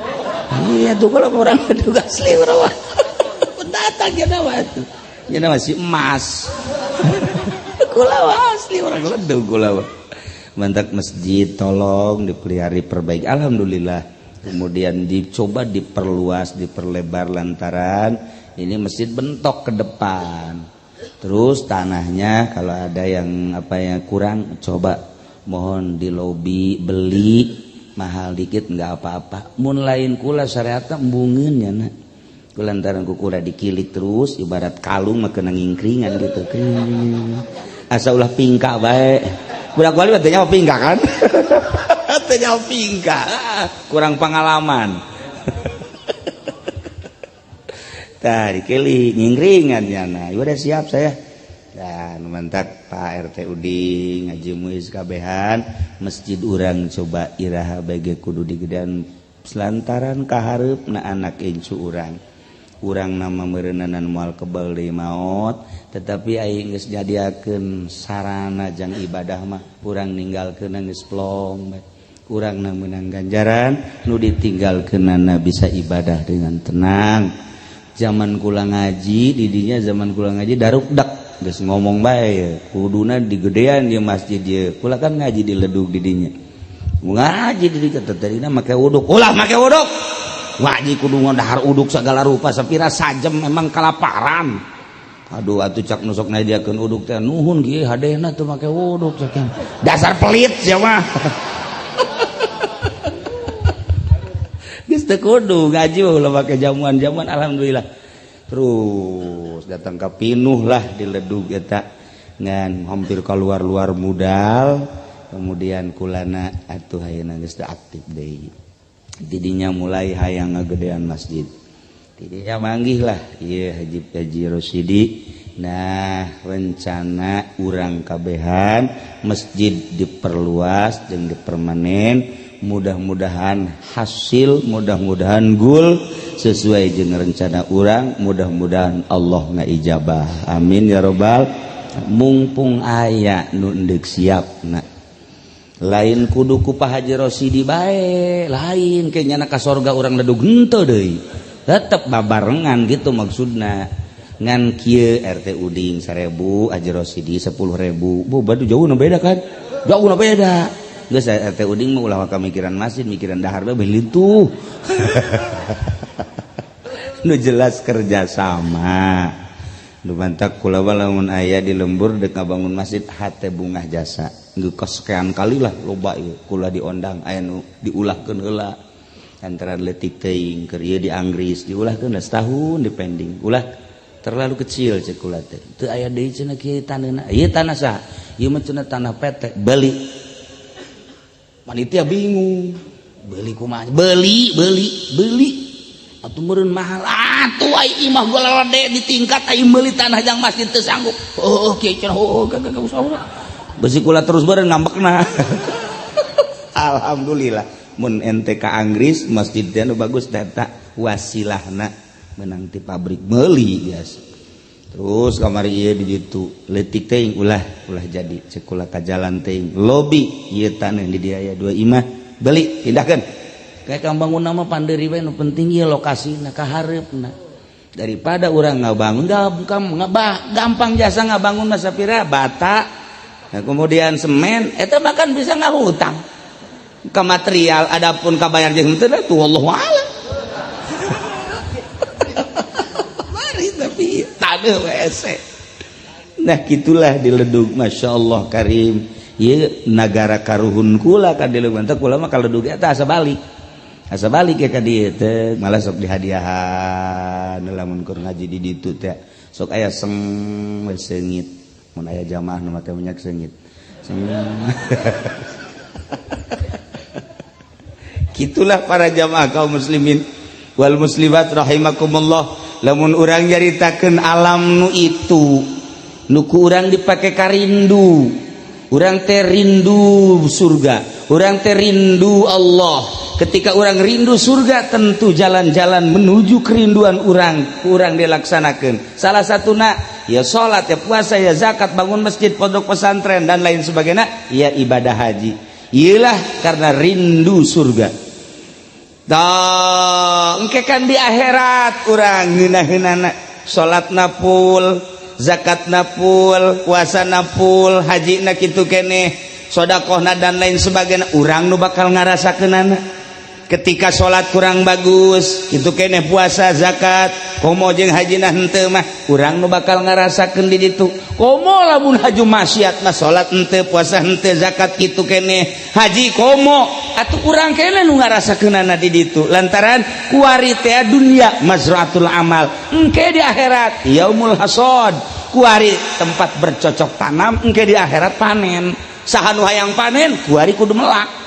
Iya tuh kalau orang Ledug asli orang datang ya nama tuh. Ya nama si emas. Kulawa asli orang Ledug kulawa. Mantak masjid tolong dipelihara perbaiki. Alhamdulillah. Kemudian dicoba diperluas, diperlebar lantaran ini masjid bentok ke depan. Terus tanahnya kalau ada yang kurang coba mohon di lobi beli mahal dikit nggak apa-apa mun lain kula syariatna embungeun nya na kulantaran ku kula dikilik terus ibarat kalung mah kena ngingkringan gitu asa ulah pingka bae budak wali teh nyawa pingka kan teh nyawa pingka kurang pengalaman tah dikilik ngingkringan nya na udah siap saya dan mantak Pak RT Uding Haji Muiz kabehan masjid urang coba iraha bage kudu digedean selantaran kaharep na anak incu urang nama meureunanan moal kebal deui maot tetapi aing geus jadiakeun sarana jang ibadah mah urang ninggalkeun geus plong urang na meunang ganjaran nu ditinggalkeunana bisa ibadah dengan tenang zaman kula ngaji didinya zaman kula ngaji darukdak geus ngomong bae kuduna digedean di masjid dia kula kan ngaji di Ledug didinya ngaji di dieu tadina make wuduk ulah make wuduk ngaji kudu ngadahar uduk segala rupa sapira sajem memang kalaparan aduh atuh cak nusok nadiakeun uduk teh nuhun kieu hadehna teu make wuduk saking dasar pelit sia mah geus teu kudu ngaji ulah make jamuan-jamuan alhamdulillah terus datang ke pinuh lah di Ledug eta ngan hampir keluar modal kemudian kulana atuh hayeuna geus teu aktif deui didinya mulai hayang ngagedean masjid didinya manggih lah ieu Haji Rosyidi nah rencana urang kabehan masjid diperluas jeung dipermanen mudah-mudahan hasil mudah-mudahan gul sesuai dengan rencana urang mudah-mudahan Allah ngaijabah amin ya robbal mumpung aya nu endek siap na lain kudu ku Pak Haji Rosyidi bae lain kayaknya ka sorga urang Ledug henteu deui tetep babarengan gitu maksudna ngan kieu RT Uding 1000 Haji Rosyidi 10.000 bu badu jauh na beda kan jauh na beda geus RT Uding mah ulah kamikiran masjid mikiran dahar bae belintuh nu jelas kerja sama nu mantak kula lamun aya di lembur dek ngabangun masjid hate bungah jasa geus sekian kali lah loba ieu kula diondang aya nu diulahkeun heula antara leutik teuing keur ieu di Anggris diulahkeun setahun dipending ulah terlalu kecil cek kula teh teu aya deui cenah kieu tanahna ieu tanah saha ieu mah cenah tanah PT beli panitia bingung beli kumaha beli atuh meureun mahal atuh ai imah gua lade di tingkat ai meuli tanah jang masjid teu sanggup kieu cenah kagak usah besi kula terus beureun ngambekna alhamdulillah mun ente ka Anggris masjid teh nu bagus eta wasilahna menang ti pabrik meuli biasa terus kamari ieu di ditu leutik teuing ulah jadi cek kula ka jalan teuing lobi ieu tanah di dia aya 2 imah beli pindahkeun kayak kambangun nama panderi bae nu penting ieu lokasina kahareupna daripada urang ngabangun gampang jasa ngabangun mah sapira bata Nah, kemudian semen eta makan bisa ngahutang ke material, adapun kabayar jeung teu tuh wallahu a'lam. Mari tapi tade WC. Nah gitulah di Ledug, Masya Allah Karim. Ieu nagara karuhun kula ka di Ledug, teh kula mah ka Ledug eta asa balik ya ka dieu teh, malah sok dihadiahan lamun keur ngaji di ditu teh sok aya seng we seungit. Mun aya jamaah nu mate minyak seungit. Gitulah para jamaah kaum muslimin wal muslimat rahimakumullah, lamun urang nyaritakeun alam nu itu nu ku urang dipake karindu, urang teh rindu surga, urang teh rindu Allah. Ketika orang rindu surga, tentu jalan-jalan menuju kerinduan urang dilaksanakan. Salah satuna ya salat, ya puasa, ya zakat, bangun masjid, pondok pesantren dan lain sebagainya, ya ibadah haji. Iyalah karena rindu surga. Engke kan di akhirat urang ngeunah-ngeunana salatna full, zakatna full, puasana full, hajina kitu keneh, sedekahna dan lain sebagainya, urang nu bakal ngarasakeunana. Ketika sholat kurang bagus gitu kene puasa zakat komo jeung hajina henteu mah urang nu bakal ngarasakeun di ditu. Komo lamun haju maksiat mah sholat henteu, puasa henteu, zakat kitu kene, haji komo atuh urang kene nu ngarasakeunana di ditu lantaran kuari teh dunya mazraatul amal, engke di akhirat yaumul hasad, kuari tempat bercocok tanam, engke di akhirat panen. Saha nu hayang panen kuari kudu melak.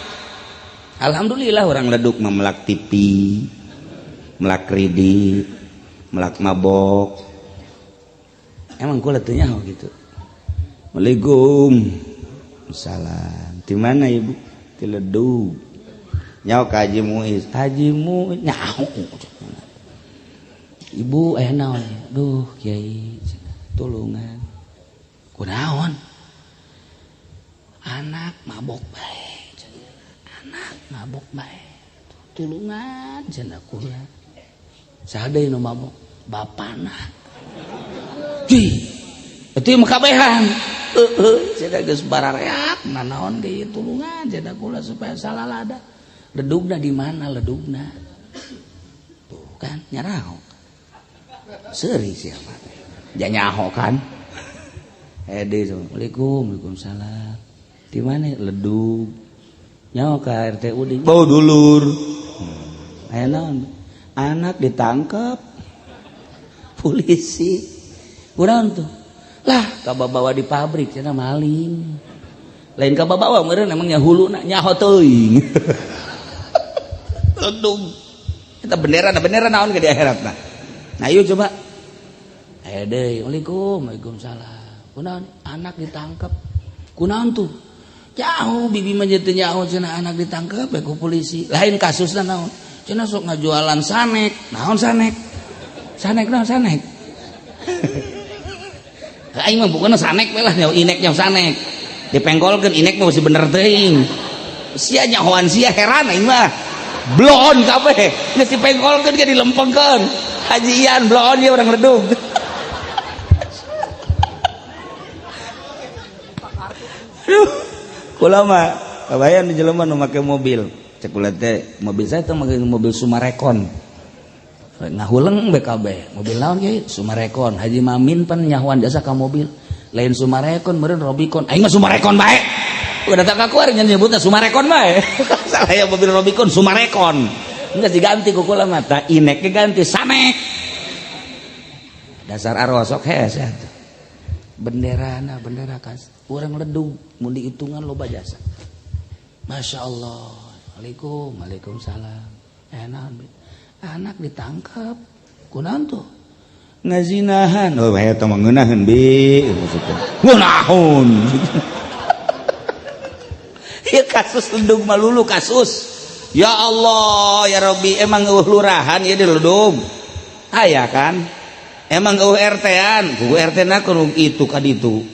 Alhamdulillah orang Ledug memelak TV, melak kredit, melak mabok. Emang kula teu nyaho gitu. Waalaikum salam. Di mana ibu? Di Ledug. Nyaho ka Haji Muiz. Haji Muiz nyaho. Ibu aya naon? Duh Kiai, tulungan. Kunaon? Anak mabok bae. Mabok bae tulungan cenah kula saha deui nu mabok bapana ji eta mah kabehan cenah geus barareak nanaon ge tulungan cenah kula supaya salalada. Ledugna di mana ledugna tuh kan nyaraho seuri sia mah ja nyaho kan deui Waalaikumsalam di mana Ledug nyawa ke RT Uding bau dulur aya naon anak ditangkap polisi urang tuh lah kababawa di pabrik cenah maling lain kababawa meureun emangnya huluna nyaho teuing Ledug eta bendera naon ke di akhiratna. Nah ieu coba aya deui Waalaikumsalam kunaon anak ditangkap kunaon tuh jauh bibi mah teu nyaho cenah anak ditangkap ya ku polisi. Lain kasusna naon? Cenah sok ngajualan sanek. Naon sanek? Sanek naon sanek? Aing mah bukanna sanek we lah nyaho inek nyaho sanek. Dipengkolkeun inek mah masih bener teuing. Sia nyahoan sia heran aing mah. Blon kabeh. Geus dipengkolkeun ge dilempengkeun. Hajian blon ieu urang Ledug. Aduh. Kula mah kabayan di jelema nu make mobil. Cek kula teh mobil saya teh make mobil Sumarekon. Ngahuleung BKB. Mobil naon kieu? Sumarekon. Haji Mamin pan nyahoan jasa ka mobil. Lain Sumarekon meureun Robicon. Aing mah Sumarekon bae. Udah tak kakuar nya nyebutna Sumarekon bae. Salah ya mobil Robicon Sumarekon. Enggak diganti ku kula mah tah inek ganti sanek. Dasar arosok hese atuh. Bendera kas urang Ledug mun dihitungan loba jasa. Masya Allah. Waalaikumsalam. Anak ditangkap kunaon tuh ngazinahan. Oh eta mah ngeunaheun bi maksudna ngeunaheun. Ieu kasus Ledug mah lulu kasus. Ya Allah ya Rabbi emang eueuh lurahan ieu di Ledug aya kan. Emang RT-an, ku RT-na kudu itu kaditu.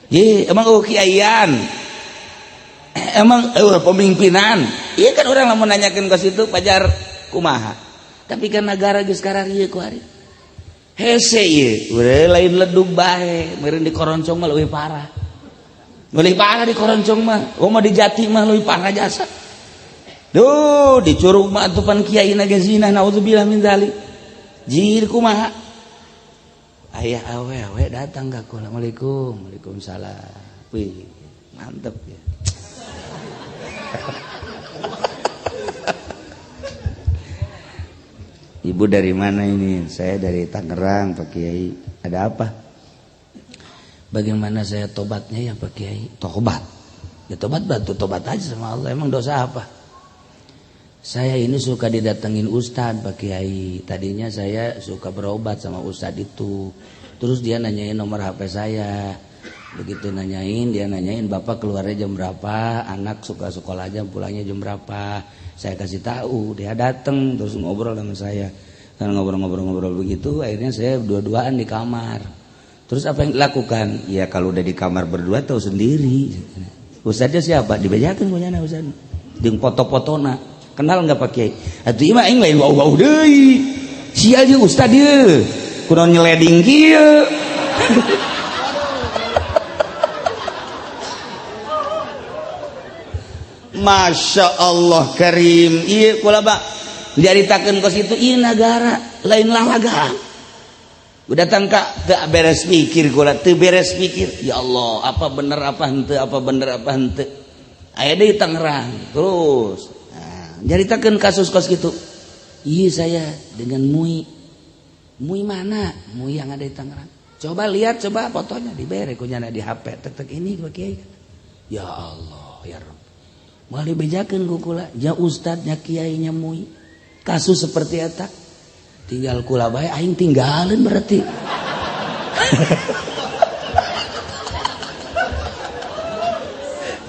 Ye, emang kiaian. Emang pemimpinan. Ieu kan urang lamun nanyakeun ka situ pajar kumaha. Tapi kan negara geus karang ieu ku ari. Hese ieu, lain Ledug bae, meureun di Koroncong mah leuwih parah. Leuwih parah di Koroncong mah. Oh mah di Jati mah leuwih parah jasa. Duh, di Curug mah atuh pan kiai na ge zina, naudzubillah min dzalik. Jir kumaha? Aya awe-awe datang ka kula. Assalamualaikum. Waalaikumsalam. Wih, mantep ya. Ibu dari mana ini? Saya dari Tangerang, Pak Kiai. Ada apa? Bagaimana saya tobatnya ya Pak Kiai? Tobat. Ya tobat batu, tobat aja sama Allah. Emang dosa apa? Saya ini suka didatengin Ustadz Pak Kiai. Tadinya saya suka berobat sama Ustadz itu. Terus dia nanyain nomor HP saya. Begitu nanyain, dia nanyain bapak keluarnya jam berapa, anak suka sekolah jam pulangnya jam berapa. Saya kasih tahu, dia datang terus ngobrol sama saya. Karena ngobrol-ngobrol begitu, akhirnya saya dua-duaan di kamar. Terus apa yang dilakukan? Ya kalau udah di kamar berdua tahu sendiri. Ustadznya siapa? Dibajakan punya Ustadz. Jeung foto-fotona. Kenal nggak Pak Kiai? Atuh ieu mah aing lain wau-wau deui. Sia jeung ustad ieu. Kunaon nyeleding kieu. Masya Allah Karim. Iya kula Pak diaritakeun kos itu ieu negara lain lalagaan. Udah tangka teu beres mikir kula, teu beres mikir. Ya Allah, apa bener apa henteu, apa bener apa henteu. Aya deui Tangerang. Terus nyaritakeun kasus kos gitu. Iya saya dengan Mui. Mui mana? Mui yang ada di Tangerang. Coba lihat, coba fotonya dibere kunyana di HP. Tek ini Pak Kiai. Ya Allah, ya Rabb. Moal dibejakeun ku kula, nya ustadnya kiainya Mui. Kasus seperti eta. Tinggal kula bae aing tinggalin berarti.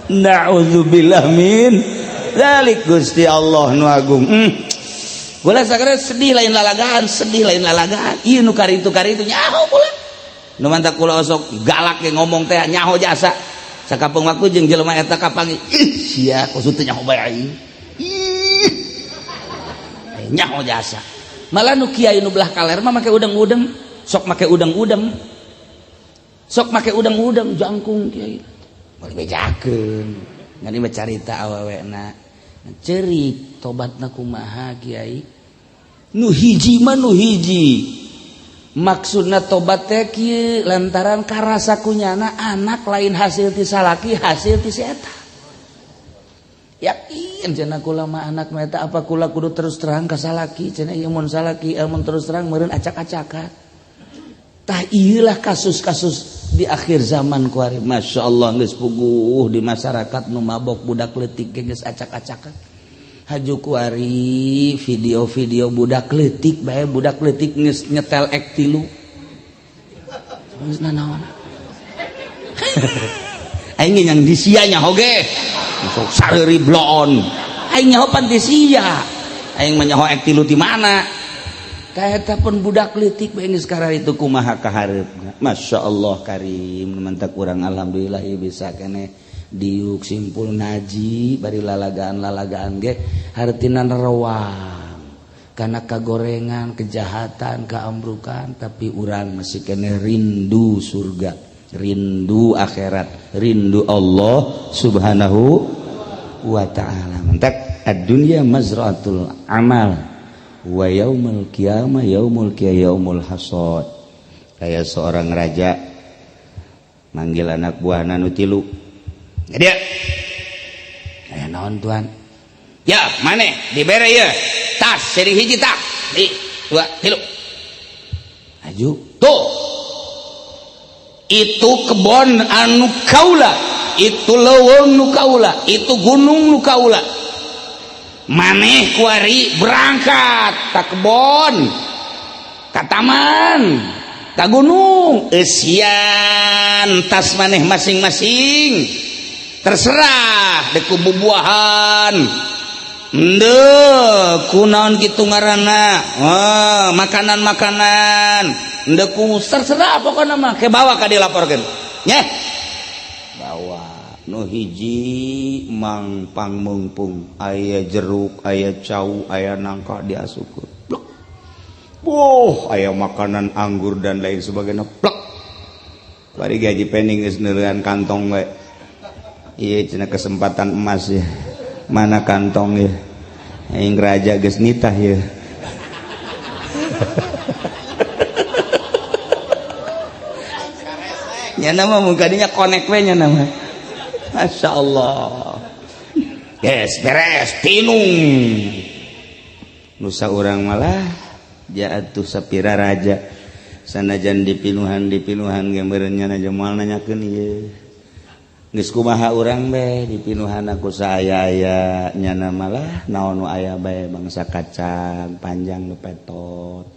Na'udzubillah min dzalik Gusti Allah nu agung. Kula sakare sedih lain lalagaan, sedih lain lalagaan. Ieu nu karitu nyaho kula. Nu mantap kula osok galak ge ngomong teh nyaho jasa. Sakapeung waktu jeung jelema eta kapanggih. Sia kusut teh nyaho bae aing. Nyaho jasa. Malah nu kiai nu belah kaler mah make udeng-udeng, sok make udeng-udeng. Sok make udeng-udeng jangkung kiai. Moal bejakeun. Ngani mah carita awewena. Cerik tobatna kumaha kiai? Nu hiji mah nu hiji. Maksudna tobat teh kieu lantaran karasa kunyana anak lain hasil ti salaki, hasil ti si eta. Yakin cenah kula mah anak mah eta apa kula kudu terus terang ka salaki, cenah ieu mun salaki mun terus terang meureun acak-acakan. Tah ieulah kasus-kasus di akhir zaman kuari. Masyaallah geus puguh di masyarakat nu mabok budak leutik geus acak-acakan. Haju kuari video-video budak leutik bae budak leutik geus nyetel ek 3. Geus nanaon. Aing yang disia nya hoge. Sok sareuri bloon. Aing nyaho pan disia. Aing mah nyaho ek 3 di mana? Ka eta pun budak leutik bae geus karara itu kumaha kahareupna. Masyaallah Karim mantap urang alhamdulillah ieu bisa keneh diuk simpul naji bari lalagaan ge hartina nerewang karena kagorengan kejahatan keambrukan tapi urang masih kene rindu surga rindu akhirat rindu Allah subhanahu wa ta'ala. Mantap ad-dunya mazra'atul amal wa yaumul qiyamah yaumul hasad. Kayak seorang raja manggil anak buahna nu 3. Dia, naon tuan? Ya, mana? Dibere ya. Tas, seri hiji tak. Di, 2, 3. Aju. Tuh. Itu kebon anu kaula. Itu leuweung nu kaula. Itu gunung nu kaula. Maneh kuari berangkat ka kebon. Ka taman. Ka gunung. Esian tas maneh masing-masing. Terserah deku bubuahan ndeu kunaon kitu ngaranna makanan-makanan ndeu terserah pokona mah ke bawa ka dilaporkeun nyeh bawa nu hiji mang pangmungpung aya jeruk aya cau aya nangka diasukeun blok aya makanan anggur dan lain sebagainya blok bari gaji pening geus neureun kantong we iya cenah kesempatan emas ya mana kantong ya aing raja geus nitah ya nya nama muka dinya konek we nya nama Masya Allah yes beres pinung nusa urang malah jatuh sapira raja sanajan dipinuhan ge meureun aja moal nanyakeun ieu geus kumaha urang be dipinuhan aku saaya nyana malah naon nu aya bae bangsa kacang panjang nu petot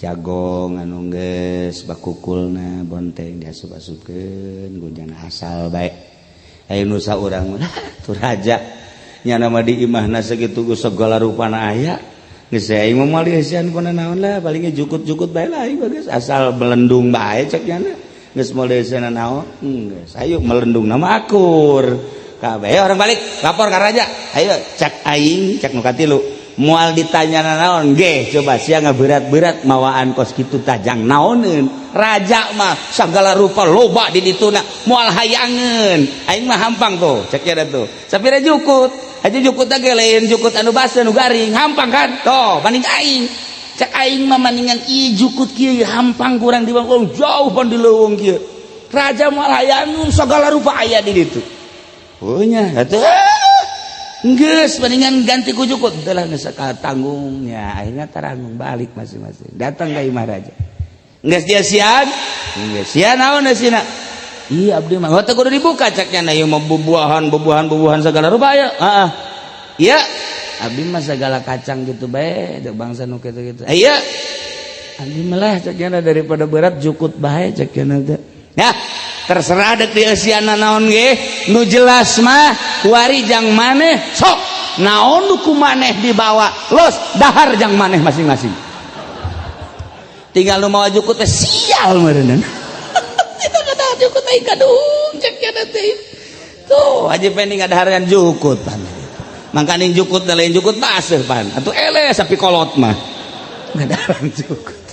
jagong anu geus bakukulna bonteng diasup-asupkeun gunjana asal bae aya nu saurang mah tu raja nyana mah di imahna sakitu segala rupana aya geus aing mah moal dieusean kuna naon lah paling jukut-jukut bae lah aing geus asal melendung bae cek nyana geus moal dieusean naon geus ayo melendung nama akur kabeh orang balik lapor ka raja ayo cek aing cek nu katilu moal ditanya naon ge coba sia ngaberat-berat mawaan kos kitu tajang naoneun raja mah sagala rupa loba di dituna moal hayangeun aing mah hampang tuh cek ya tuh sapira jukut aja jukut ge lain jukut anu baseuh anu garing hampang kan toh banding aing cek aing mah mandingan ieu jukut kieu hampang kurang di bangkong jauh pan di leuweung kieu raja moal hayangeun sagala rupa aya di ditu oh nya atuh geus bandingan ganti ku jukut teulah geus tanggungnya akhirnya taranggung balik masing-masing datang ka imah raja geus dia sian geus sian naon sina iya abdi mah teu kudu dibuka ceknya ieu mah bubuhan segala rupa aya heeh iya abdi mah segala kacang gitu bae teu bangsa nu kitu-kitu iya abdi mah lah ceknya daripada berat jukut bae ceknya teh ya terserah dek dieusianna naon ge nu jelas mah kuari jang maneh sok naon nu ku maneh dibawa los dahar jang maneh masing-masing tinggal nu mawa jukut teh sial meureunna eta kata jukut teh kadung cek kana teh tuh aja penting ngadaharan jukut pan mangkaning jukut da lain jukut baseuh pan atuh eleh sapi kolot mah ngadaharan jukut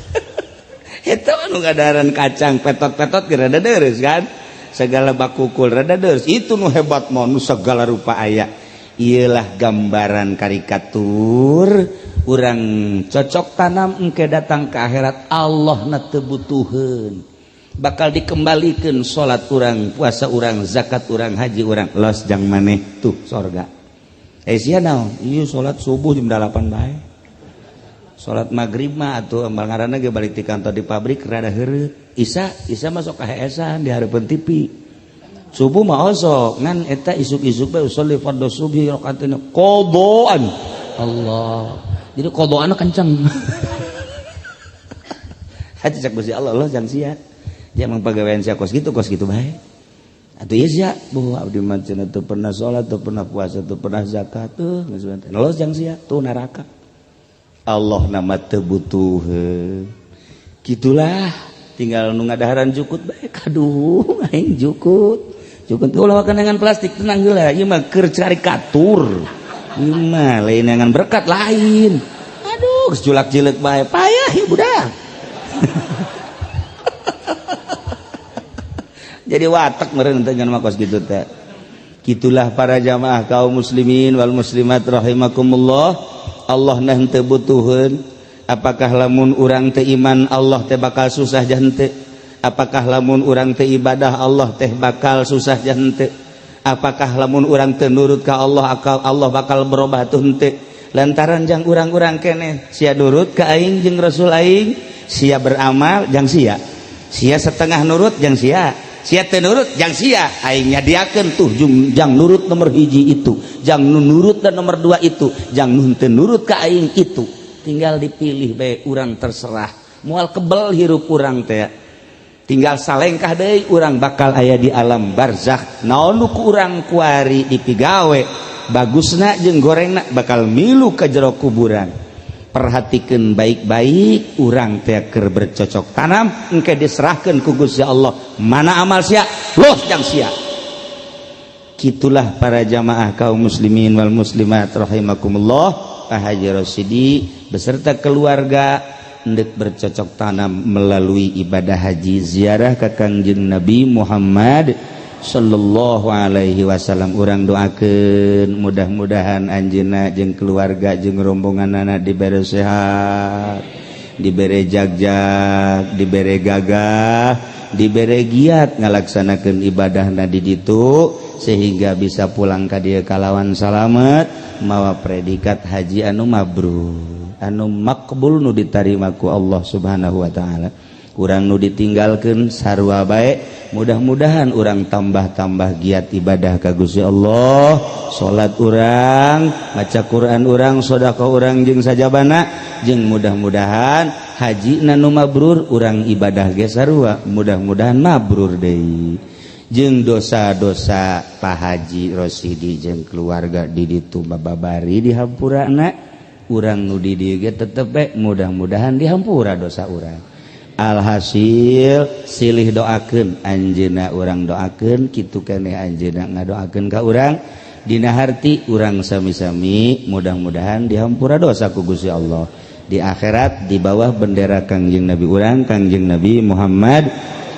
itu anu ngadaharan kacang petot-petot ge rada deres kan segala bakukul rada deres itu nu hebat mah nu segala rupa aya iyalah gambaran karikatur urang cocok tanam engke datang ke akhirat Allah na teu butuheun bakal dikembalikeun salat urang puasa urang zakat urang haji urang los jang maneh tuh sorga sia naon ieu salat subuh jam 8 bae salat maghrib mah atuh embal ngaranna ge balik ti kantor di pabrik rada heureut isya masuk ka heesan di hareupeun TV subuh mah osok ngan eta isuk-isuk bae usolli fardhu subhi rakaataini qadaan Allah jadi qadaanna kenceng hati cek Gusti Allah jang sia dia mang pagawean sia kos gitu bae atuh ieu sia bu abdi mah cenah teu pernah salat teu pernah puasa teu pernah zakat teu geus jang sia tuh neraka Allah nama teu butuheun gitulah tinggal nu ngadaharan jukut bae kaduh aing jukut ulah dengan plastik tenang heula ieu mah keur karikatur ieu mah lain dengan berkat lain aduh geus julak-jileuk bae payah ieu budak jadi watek meureun teh ngan makos kitu teh gitulah para jamaah kaum muslimin wal muslimat rahimakumullah Allah nah teu butuheun apakah lamun urang teu iman Allah teh bakal susah jah henteu apakah lamun urang teu ibadah Allah teh bakal susah jah henteu apakah lamun urang teu nurut ka Allah bakal berubah tuh henteu lantaran jang urang-urang keneh sia nurut ka aing jeung rasul aing sia beramal jang sia setengah nurut jang sia teu nurut jang sia aing nyadiakeun tuh jang nurut nomor hiji itu jang nurut dan nomor 2 itu jang teu nurut ka aing itu tinggal dipilih bae urang terserah moal kebel hirup urang teh tinggal salengkah deui urang bakal aya di alam barzakh naon nu ku urang kuari dipigawe bagusna jeung gorengna bakal milu ka jero kuburan perhatikeun baik-baik urang teh keur bercocok tanam engke diserahkeun ku Gusti Allah mana amal sia los jang sia kitulah para jamaah kaum muslimin wal muslimat rahimakumullah Pak Haji Rosidi beserta keluarga hendak bercocok tanam melalui ibadah haji ziarah ke Kangjeng Nabi Muhammad sallallahu alaihi wasallam. Urang doakeun mudah-mudahan anjeunna jeung keluarga jeung rombonganna dibere sehat, dibere jagjag, dibere gagah, dibere giat ngalaksanakeun ibadahna di ditu sehingga bisa pulang ka dieu kalawan salamet mawa predikat haji anu mabrur, anu makbul nu ditarima ku Allah Subhanahu wa taala. Urang nu ditinggalkeun sarua bae, mudah-mudahan urang tambah-tambah giat ibadah ka Gusti Allah, salat urang, maca Quran urang, sedekah urang jeung sajabana, jeung mudah-mudahan haji nu mabrur urang ibadah ge sarua, mudah-mudahan mabrur deui. Jeung dosa-dosa Pak Haji Rosidi jeung keluarga di ditu bababari dihampurana, urang nu di dieu ge tetep we mudah-mudahan dihampura dosa urang. Alhasil silih doakeun anjeunna urang doakeun kitu keneh anjeunna ngadoakeun ka urang dina harti urang sami-sami mudah-mudahan dihampura dosa ku Gusti Allah di akhirat di bawah bendera Kangjeng Nabi urang Kangjeng Nabi Muhammad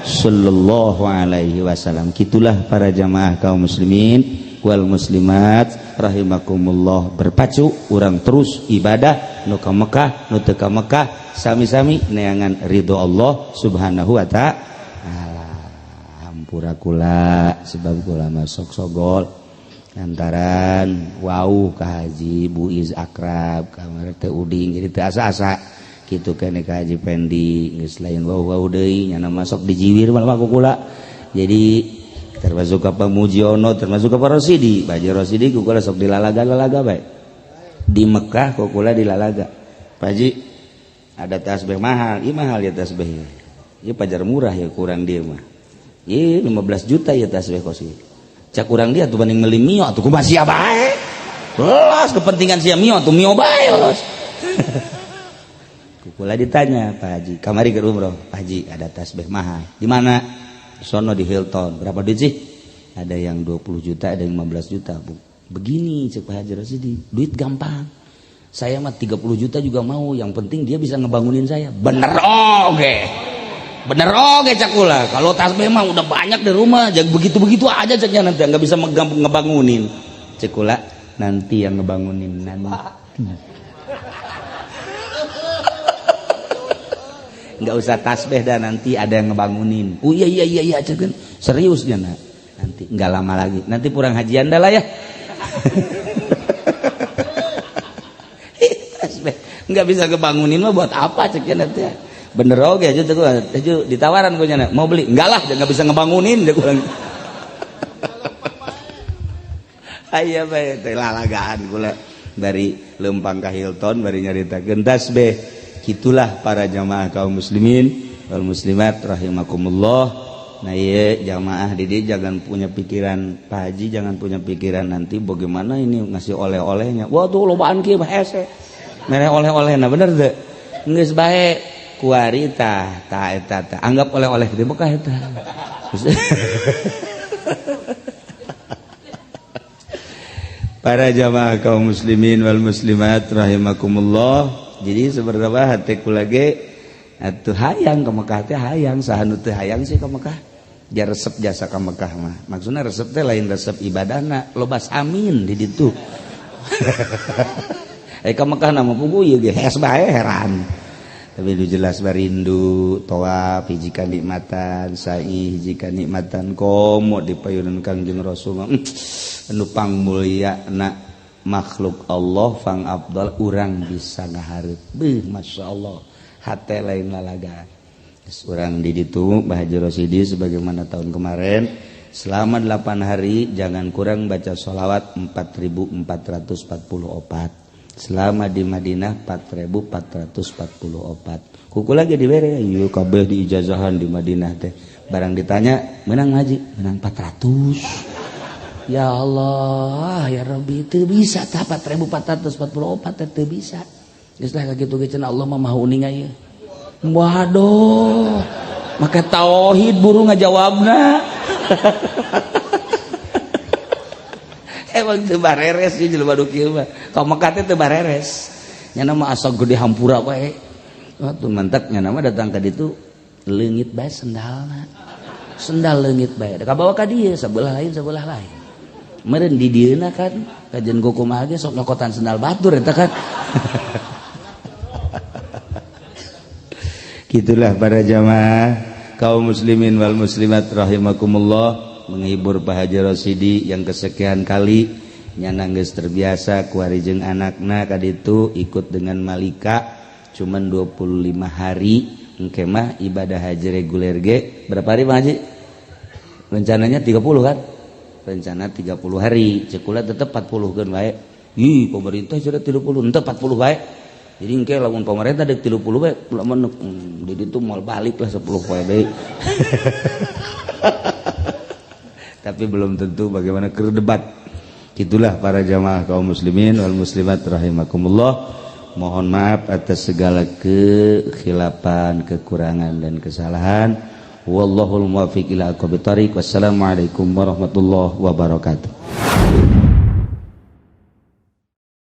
sallallahu alaihi wasallam. Kitulah para jamaah kaum muslimin wal muslimat rahimakumullah, berpacu urang terus ibadah nu ka Mekah nu teu ka Mekah sami-sami neangan ridho Allah Subhanahu wa ta'ala. Hampura kula sebab kula masuk sogol lantaran wau ka haji Buiz akrab kamar teu uding jadi teu asa-asa kitu keneh ka haji Pendi geus lain wau-wau deui nyana masuk di jiwir mah ku kula. Jadi termasuk ka Pamujiono termasuk ka Rosidi, Haji Rosidi ku kula sok dilalaga-lalaga bae. Di Mekah ku kula dilalaga. Pak Haji ada tasbih mahal, iya mahal ya tasbih. Iya pajar murah ya kurang dia mah. Iya 15 juta ya tasbih kosi. Cak kurang dia tuh banding meuli mio atuh kumaha sia bae. Los kepentingan sia mio tuh mio bae los. Kula ditanya Pak Haji, kamari ke umroh, Pak Haji ada tasbih mahal. Di mana? Sono di Hilton. Berapa duit sih? Ada yang 20 juta, ada yang 15 juta, Bu. Begini cek Pak Haji Rosidi, duit gampang. Saya mah 30 juta juga mau, yang penting dia bisa ngebangunin saya. Bener oge. Bener oge cak kula. Kalau tasbih mah udah banyak di rumah, jangan begitu-begitu aja ceknya nanti nggak bisa ngebangunin. Cek kula, nanti yang ngebangunin nanti. Nggak usah tasbih dah, nanti ada yang ngebangunin. Oh iya cek kan. Serius dia nak. Nanti nggak lama lagi. Nanti pulang hajian dah lah ya. Nggak bisa kebangunin mah buat apa ceknya nanti ya. Bener oke aja tuh ditawaran gue nyana mau beli enggak lah nggak bisa ngebangunin deh kurang. Ayah bae teh lalagaan kula dari Lempang ka Hilton bari nyaritakeun tasbih. Kitulah para jamaah kaum muslimin wal muslimat rahimakumullah. Nah iya jamaah didi jangan punya pikiran Pak Haji, jangan punya pikiran nanti bagaimana ini ngasih oleh-olehnya. Wah tuh lobaan kieu mah hese. Mereka oleh-oleh nah bener deh geus bae kuari tah eta anggap oleh-oleh di Mekah eta. Para jamaah kaum muslimin wal muslimat rahimakumullah. Jadi seberapa hati kula ge atuh hayang ka Mekah teh hayang saha nu teu hayang sih ka Mekah. Dia resep jasa ka Mekah mah. Maksudna resep teh lain resep ibadahna, lobas amin di ditu. Ka Mekah nama pugu ieu ge hes bae heran. Tapi nu jelas barindu tawaf hiji kanikmatan, sa'i hiji kanikmatan komo dipayunan Kangjeng Rasul anu pangmulyana makhluk Allah fang afdal urang bisa ngahareup. Beuh masyaallah. Hate lain lalaga. Geus urang di ditu Pak Haji Rosidi sebagaimana tahun kemarin selama 8 hari jangan kurang baca sholawat 4444. Selama di Madinah 4444. Kuku lagi dibere ieu kabeh diijazahan di Madinah teh. Barang ditanya, "Menang haji?" "Menang 400." Ya Allah, ya Rabbi, teu bisa tah 4444 teu bisa. Geus lah kagitu ge cenah Allah mah maha uning aya. Waduh. Make tauhid buru ngajawabna. Emang teu bareres sih jelema nu kieu mah. Ka Mekah teh teu bareres. Nyana mah asa gede hampura wae. Atuh mantak nyana mah datang ka ditu leungit bae sendalna. sendal leungit bae da kabawa ka dieu sebelah lain meureun di dieuna kan kajian kumaha ge sok nyokotan sendal batur eta kan. Gitulah para jamaah kaum muslimin wal muslimat rahimakumullah, menghibur Pak Haji Rosidi yang kesekian kali nyana geus terbiasa ku ari jeung anakna kaditu ikut dengan Malika cuman 25 hari engke mah ibadah haji reguler ge berapa hari Pak Haji? Rencananya 30 kan? Rencana 30 hari, cekula tetep 40 keun wae. Ih, pemerintah sudah 30, henteu 40 wae. Jadi engke lamun pemerintah deuk 30 wae, lamun di ditu moal balik lah 10 wae deui. Tapi belum tentu bagaimana keur debat. Itulah para jamaah kaum muslimin wal muslimat rahimakumullah. Mohon maaf atas segala kekhilafan, kekurangan dan kesalahan. Wallahul muwaffiq ila aqwamit thoriq. Wassalamualaikum warahmatullahi wabarakatuh.